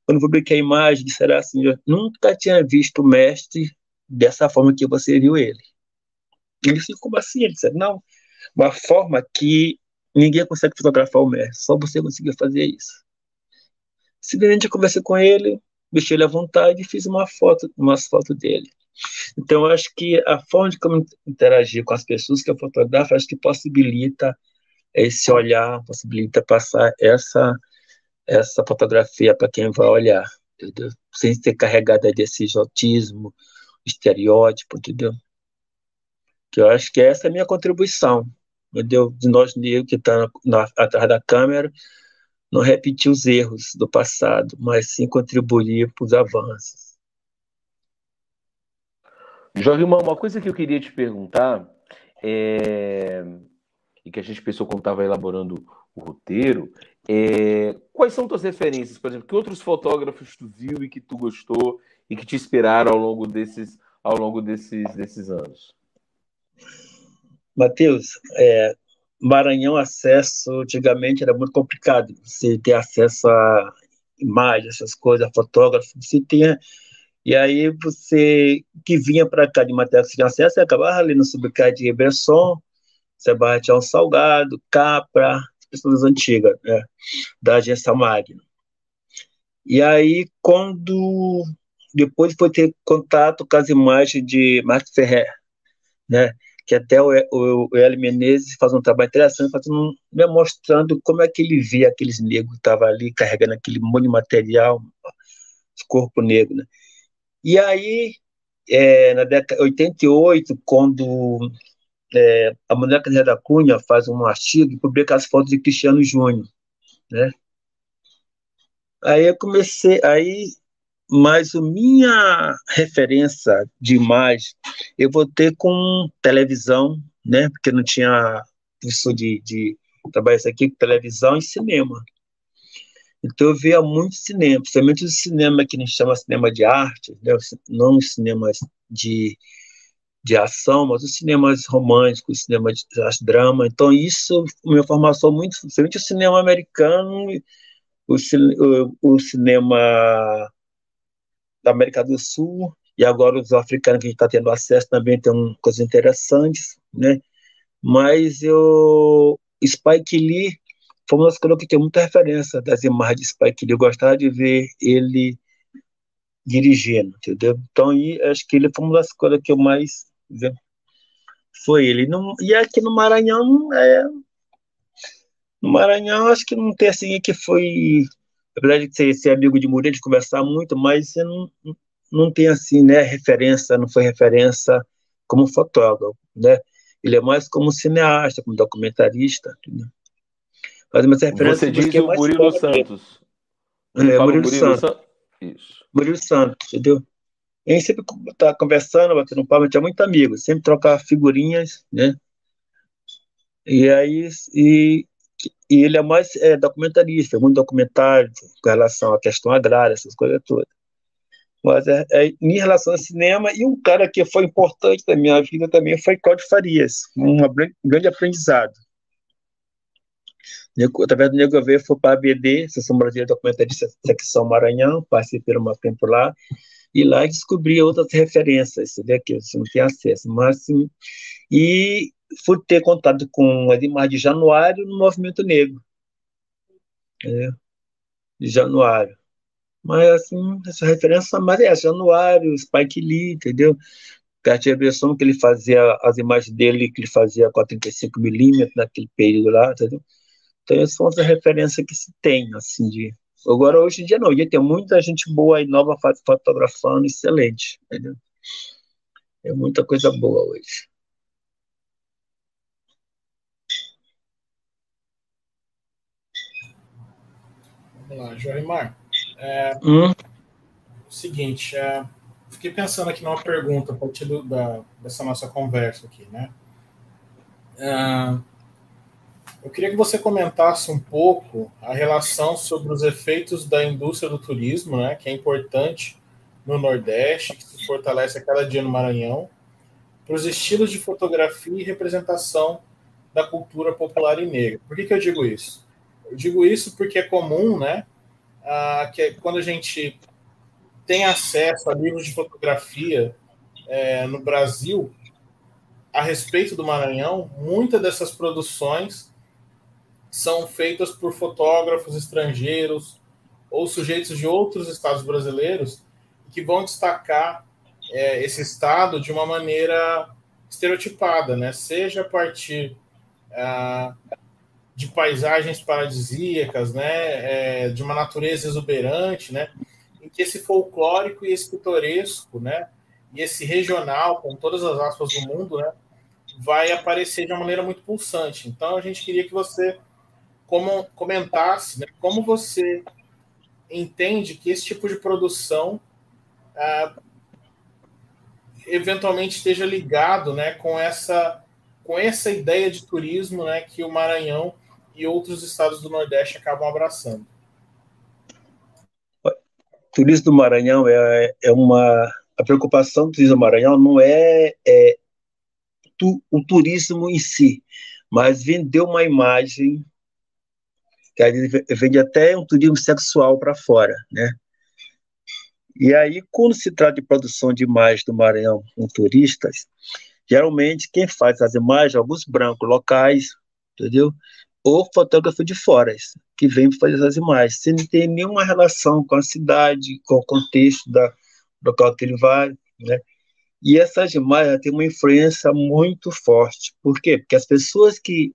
quando eu publiquei a imagem, disseram assim, eu nunca tinha visto o mestre dessa forma que você viu ele. Ele disse, como assim? Ele disse, não, uma forma que ninguém consegue fotografar o mestre, só você conseguiu fazer isso. Simplesmente eu conversei com ele, deixei ele à vontade e fiz umas fotos dele. Então, eu acho que a forma de como interagir com as pessoas que eu fotografo, acho que possibilita esse olhar, possibilita passar essa fotografia para quem vai olhar, entendeu? Sem ser carregada desse exotismo, estereótipo, entendeu? Que eu acho que essa é a minha contribuição, entendeu? De nós negros que estamos atrás da câmera, não repetir os erros do passado, mas sim contribuir para os avanços. Jorge, uma coisa que eu queria te perguntar e que a gente pensou quando estava elaborando o roteiro, quais são tuas referências, por exemplo, que outros fotógrafos tu viu e que tu gostou e que te inspiraram ao longo desses anos? Matheus, Maranhão, acesso antigamente era muito complicado, você ter acesso a imagens, essas coisas, a fotógrafo, você tinha, e aí você que vinha para cá de matéria que você tinha acesso, você acabava ali no Subcard de Bresson, Sebastião Salgado, Capra, pessoas antigas, né, da agência Magno. E aí, quando depois foi ter contato com as imagens de Marcos Ferrer, né, que até o Hélio Menezes faz um trabalho interessante, me mostrando como é que ele via aqueles negros que estavam ali carregando aquele monte de material, corpo negro. Né? E aí, na década de 88, quando a mulher Canela da Cunha faz um artigo e publica as fotos de Cristiano Júnior, né? Aí eu comecei, mas a minha referência de imagem, eu voltei com televisão, né? Porque não tinha professor de trabalhar isso aqui, televisão e cinema. Então eu via muito cinema, principalmente o cinema que a gente chama cinema de arte, né? Não os cinemas de ação, mas os cinemas românticos, os cinemas de drama. Então isso me formação muito, principalmente o cinema americano, o cinema da América do Sul, e agora os africanos que a gente está tendo acesso também tem coisas interessantes, né? Mas Spike Lee foi uma das coisas que tem muita referência das imagens de Spike Lee. Eu gostava de ver ele dirigindo, entendeu? Então, acho que ele foi uma das coisas que eu mais foi ele. E aqui no Maranhão, no Maranhão, acho que não tem assim que foi, apesar de ser amigo de Murilo, de conversar muito, mas eu não tem assim, né, referência, não foi referência como fotógrafo, né? Ele é mais como cineasta, como documentarista, entendeu? Mas essa referência Você que diz busquei o mais Murilo fora dele. Santos. Você fala o Murilo Murilo Santos. Santos? Isso. Murilo Santos, entendeu? A gente sempre tá conversando, batendo papo, a gente tinha muito amigo, sempre trocava figurinhas, né? E aí, e ele é mais documentarista, muito documentário com relação à questão agrária, essas coisas todas. Mas em relação ao cinema, e um cara que foi importante na minha vida também foi Cláudio Farias, um grande aprendizado. Através do Nego Ver, foi para a ABD, Associação Brasileira de Documentarista, secção Maranhão, participei um tempo lá, e lá descobri outras referências, né, que você não tem acesso. Mas, assim, e fui ter contato com as imagens de Januário no Movimento Negro, né, de Januário. Mas, assim, essa referência mais Januário, Spike Lee, entendeu? Cartier-Bresson, que ele fazia as imagens dele, que ele fazia com a 35mm naquele período lá, entendeu? Então, essas são as referências que se tem, assim, de... Agora, hoje em dia, não. Hoje em dia tem muita gente boa e nova fotografando, excelente, entendeu? É muita coisa boa hoje. Vamos lá, Jorimar. Seguinte, fiquei pensando aqui numa pergunta a partir dessa nossa conversa aqui, né? Eu queria que você comentasse um pouco a relação sobre os efeitos da indústria do turismo, né, que é importante no Nordeste, que se fortalece a cada dia no Maranhão, para os estilos de fotografia e representação da cultura popular e negra. Por que eu digo isso? Eu digo isso porque é comum, né, que quando a gente tem acesso a livros de fotografia no Brasil a respeito do Maranhão, muitas dessas produções são feitas por fotógrafos estrangeiros ou sujeitos de outros estados brasileiros que vão destacar esse estado de uma maneira estereotipada, né? Seja a partir de paisagens paradisíacas, né? De uma natureza exuberante, né? Em que esse folclórico e esse pitoresco, né? E esse regional, com todas as aspas do mundo, né? Vai aparecer de uma maneira muito pulsante. Então, a gente queria que você comentasse, né, como você entende que esse tipo de produção eventualmente esteja ligado, né, com essa ideia de turismo, né, que o Maranhão e outros estados do Nordeste acabam abraçando. O turismo do Maranhão a preocupação do turismo do Maranhão não é o turismo em si, mas vender uma imagem que vende até um turismo sexual para fora, né? E aí, quando se trata de produção de imagens do Maranhão com turistas, geralmente quem faz as imagens, alguns brancos locais, entendeu? Ou fotógrafo de fora, que vem fazer essas imagens, sem ter nenhuma relação com a cidade, com o contexto do local que ele vai, né? E essas imagens têm uma influência muito forte. Por quê? Porque as pessoas que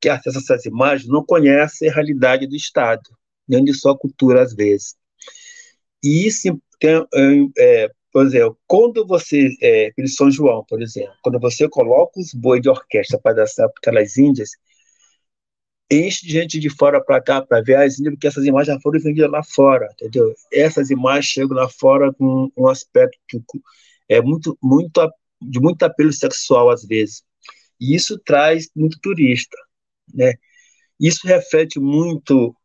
acessam essas imagens não conhecem a realidade do Estado, nem de sua cultura, às vezes. E isso tem, por exemplo, quando você, em São João, por exemplo, quando você coloca os boi de orquestra para dançar para aquelas índias, enche de gente de fora para cá para ver as índias, porque essas imagens já foram vendidas lá fora, entendeu? Essas imagens chegam lá fora com um aspecto de muito apelo sexual, às vezes. E isso traz muito turista, né? Isso reflete muito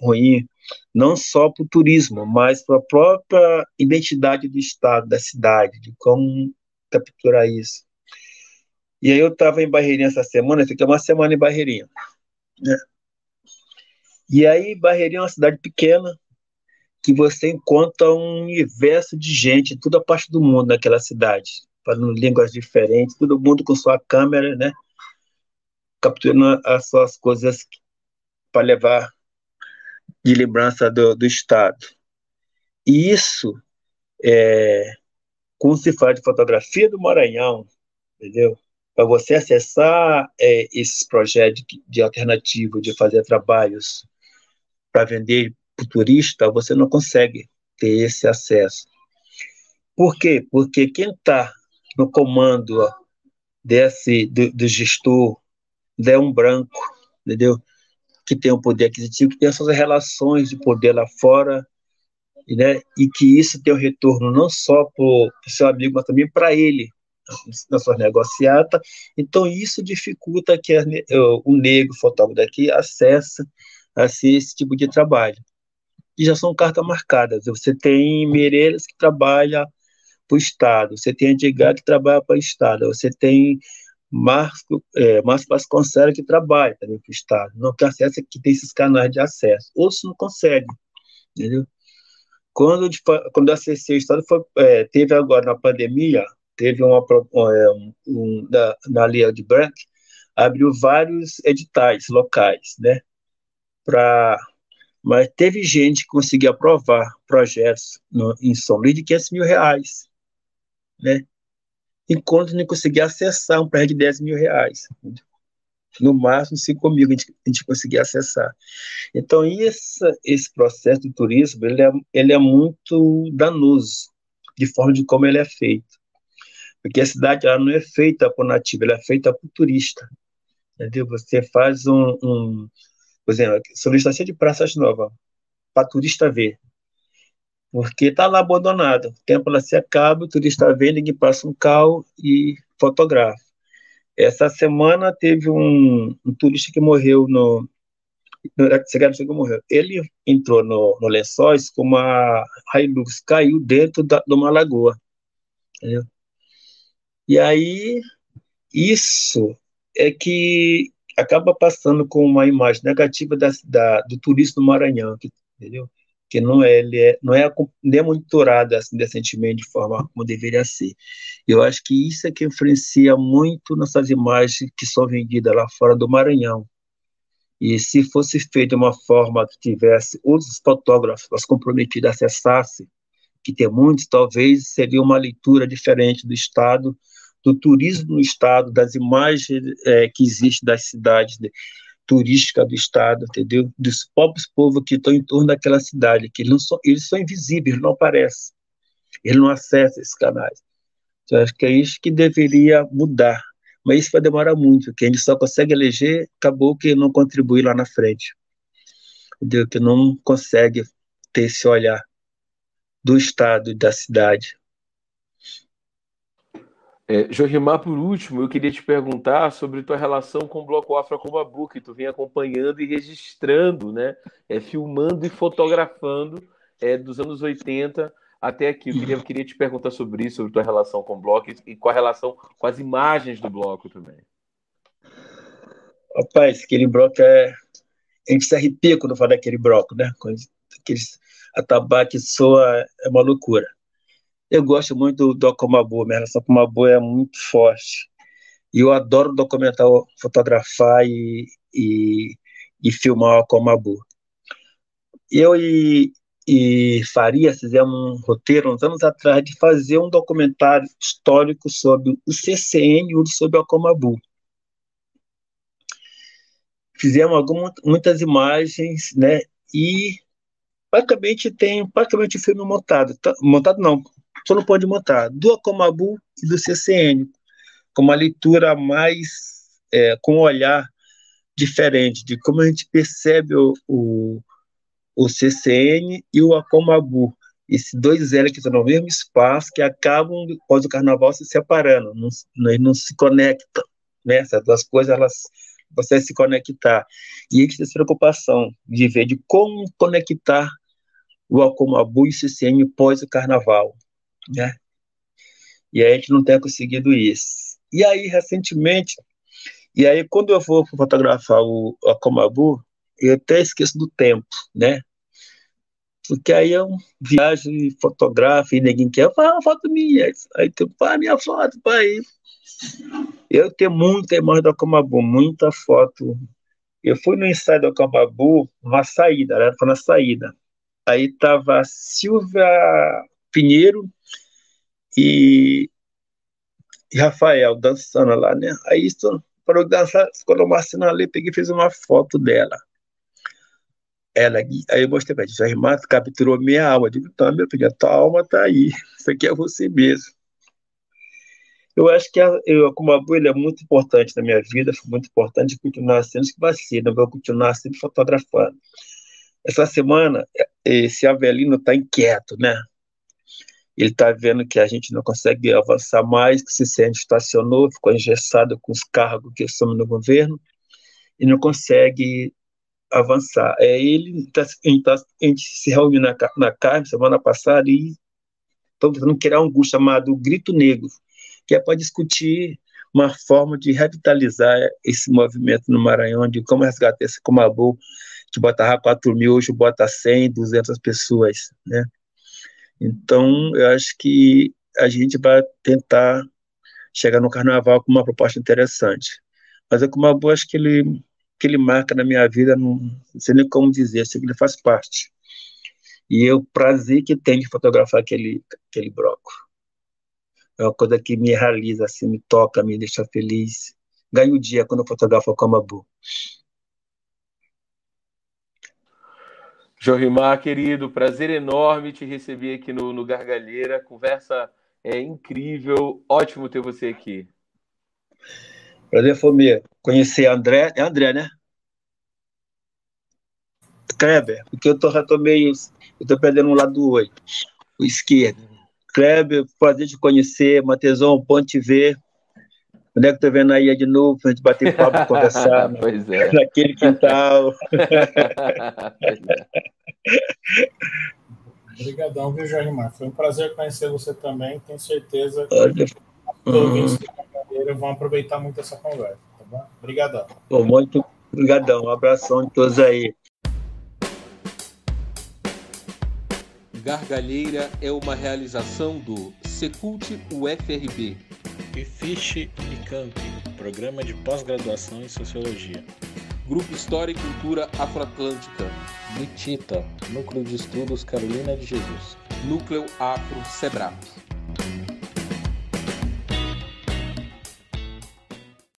ruim não só para o turismo, mas para a própria identidade do estado, da cidade, de como capturar isso. E aí eu estava em Barreirinha essa semana, fiquei uma semana em Barreirinha, né? E aí Barreirinha é uma cidade pequena, que você encontra um universo de gente, toda a parte do mundo naquela cidade, falando línguas diferentes, todo mundo com sua câmera, né? Capturando as suas coisas para levar de lembrança do estado. E isso, quando se fala de fotografia do Maranhão, entendeu? Para você acessar esses projetos de alternativo, de fazer trabalhos para vender para o turista, você não consegue ter esse acesso. Por quê? Porque quem está no comando do gestor é um branco, entendeu? Que tem um poder aquisitivo, que tem as suas relações de poder lá fora, né? E que isso tem um retorno não só para o seu amigo, mas também para ele, na sua negociata. Então, isso dificulta que o negro fotógrafo daqui acesse esse tipo de trabalho. E já são cartas marcadas. Você tem Meirelles que trabalha para o Estado, você tem Edgar que trabalha para o Estado, você tem Márcio Vasconcelos que trabalha também para o Estado. Não tem acesso, que tem esses canais de acesso. Outros não conseguem, entendeu? Quando eu acessei o Estado, teve agora na pandemia, teve na Lei de Branco, abriu vários editais locais, né? Mas teve gente que conseguiu aprovar projetos em São Luís de R$ 500 mil, né? Enquanto não conseguia acessar um prédio de R$ 10 mil. No máximo 5 mil a gente conseguia acessar. Então, esse processo do turismo, ele é muito danoso, de forma de como ele é feito. Porque a cidade ela não é feita para o nativo, ela é feita para o turista. Entendeu? Você faz por exemplo, São Luís está cheio de praças novas, para turista ver. Porque está lá abandonado. O tempo ela se acaba, o turista vem, ninguém passa um carro e fotografa. Essa semana teve um turista que morreu morreu. Ele entrou no Lençóis com uma Hilux, caiu dentro de uma lagoa. Entendeu? E aí, isso é que acaba passando com uma imagem negativa do turismo do Maranhão, entendeu? Que não é monitorado assim, decentemente de forma como deveria ser. Eu acho que isso é que influencia muito nessas imagens que são vendidas lá fora do Maranhão. E se fosse feito de uma forma que tivesse outros fotógrafos comprometidos acessassem, que tem muitos, talvez seria uma leitura diferente do Estado, do turismo no Estado, das imagens que existem das cidades turísticas do Estado, entendeu? Dos próprios povos que estão em torno daquela cidade, que eles são invisíveis, eles não aparecem, eles não acessam esses canais. Então, acho que é isso que deveria mudar. Mas isso vai demorar muito, porque a gente só consegue eleger, acabou que não contribui lá na frente. Entendeu? Que não consegue ter esse olhar do Estado e da cidade. Jorimar, por último, eu queria te perguntar sobre tua relação com o Bloco Afro Comabu, que tu vem acompanhando e registrando, né? Filmando e fotografando dos anos 80 até aqui. Eu queria te perguntar sobre isso, sobre tua relação com o Bloco e com a relação com as imagens do Bloco também. Rapaz, aquele bloco a gente se arrepia quando fala daquele bloco, né? Atabaque soa, é uma loucura. Eu gosto muito do Acomabu, minha relação com o Mabu é muito forte. E eu adoro documentar, fotografar e filmar o Acomabu. Eu e Faria fizemos um roteiro uns anos atrás de fazer um documentário histórico sobre o CCN e sobre o Acomabu. Fizemos muitas imagens, né? E praticamente o filme montado. Montado não, só não pode montar. Do Acomabu e do CCN, com uma leitura mais, com um olhar diferente, de como a gente percebe o CCN e o Acomabu. Esses dois L que estão no mesmo espaço, que acabam, depois do carnaval, se separando, não se conectam. Né? Essas duas coisas, você se conectar. E a gente tem essa preocupação de ver de como conectar o Alcomabu e o CCM pós o carnaval, né? E aí a gente não tem conseguido isso. E aí, recentemente, quando eu vou fotografar o Alcomabu, eu até esqueço do tempo, né? Porque aí eu viajo e fotografo e ninguém quer, uma foto minha. Aí tem, minha foto, pai. Eu tenho muita imagem do Alcomabu, muita foto. Eu fui no ensaio do Alcomabu, uma saída, né? Foi na saída. Aí tava a Silvia Pinheiro e Rafael dançando lá, né? Aí isso, parou de dançar, ficou uma cena ali, peguei e fiz uma foto dela. Aí eu mostrei pra gente, a irmã capturou minha alma. Eu digo, então, meu filho, a tua alma tá aí. Isso aqui é você mesmo. Eu acho que a Kumabu, ele é muito importante na minha vida, foi muito importante continuar sendo que vacina, eu vou continuar sempre fotografando. Essa semana, esse Avelino está inquieto, né? Ele está vendo que a gente não consegue avançar mais, que o CCN estacionou, ficou engessado com os cargos que somos no governo, e não consegue avançar. A gente se reuniu na CARM semana passada e estamos tentando criar um grupo chamado Grito Negro, que é para discutir uma forma de revitalizar esse movimento no Maranhão, de como resgatar esse Kumabu, que botava 4 mil, hoje bota 100, 200 pessoas, né? Então, eu acho que a gente vai tentar chegar no Carnaval com uma proposta interessante. Mas o Kumabu, acho que ele marca na minha vida, não sei nem como dizer, sei que ele faz parte. E o prazer que tem de fotografar aquele bloco. É uma coisa que me realiza, assim, me toca, me deixa feliz. Ganho o dia quando eu fotografo o Kumabu. Jorimar, querido, prazer enorme te receber aqui no Gargalheira. Conversa incrível, ótimo ter você aqui. Prazer foi meu. Conhecer André, é André, né? Kleber, porque eu tô perdendo um lado do olho, o esquerdo. Kleber, prazer te conhecer, Matezão, bom te ver. Onde é que tô vendo aí de novo, pra gente bater papo, conversar naquele quintal. Obrigadão, viu, Jorimar? Foi um prazer conhecer você também. Tenho certeza que os ouvintes do Gargalheira vão aproveitar muito essa conversa, tá bom? Obrigadão. Muito obrigadão. Um abração de todos aí. Gargalheira é uma realização do Secult UFRB e Fish e Camp, programa de pós-graduação em Sociologia. Grupo História e Cultura Afroatlântica. NITITA, Núcleo de Estudos Carolina de Jesus. Núcleo Afro Sebrap.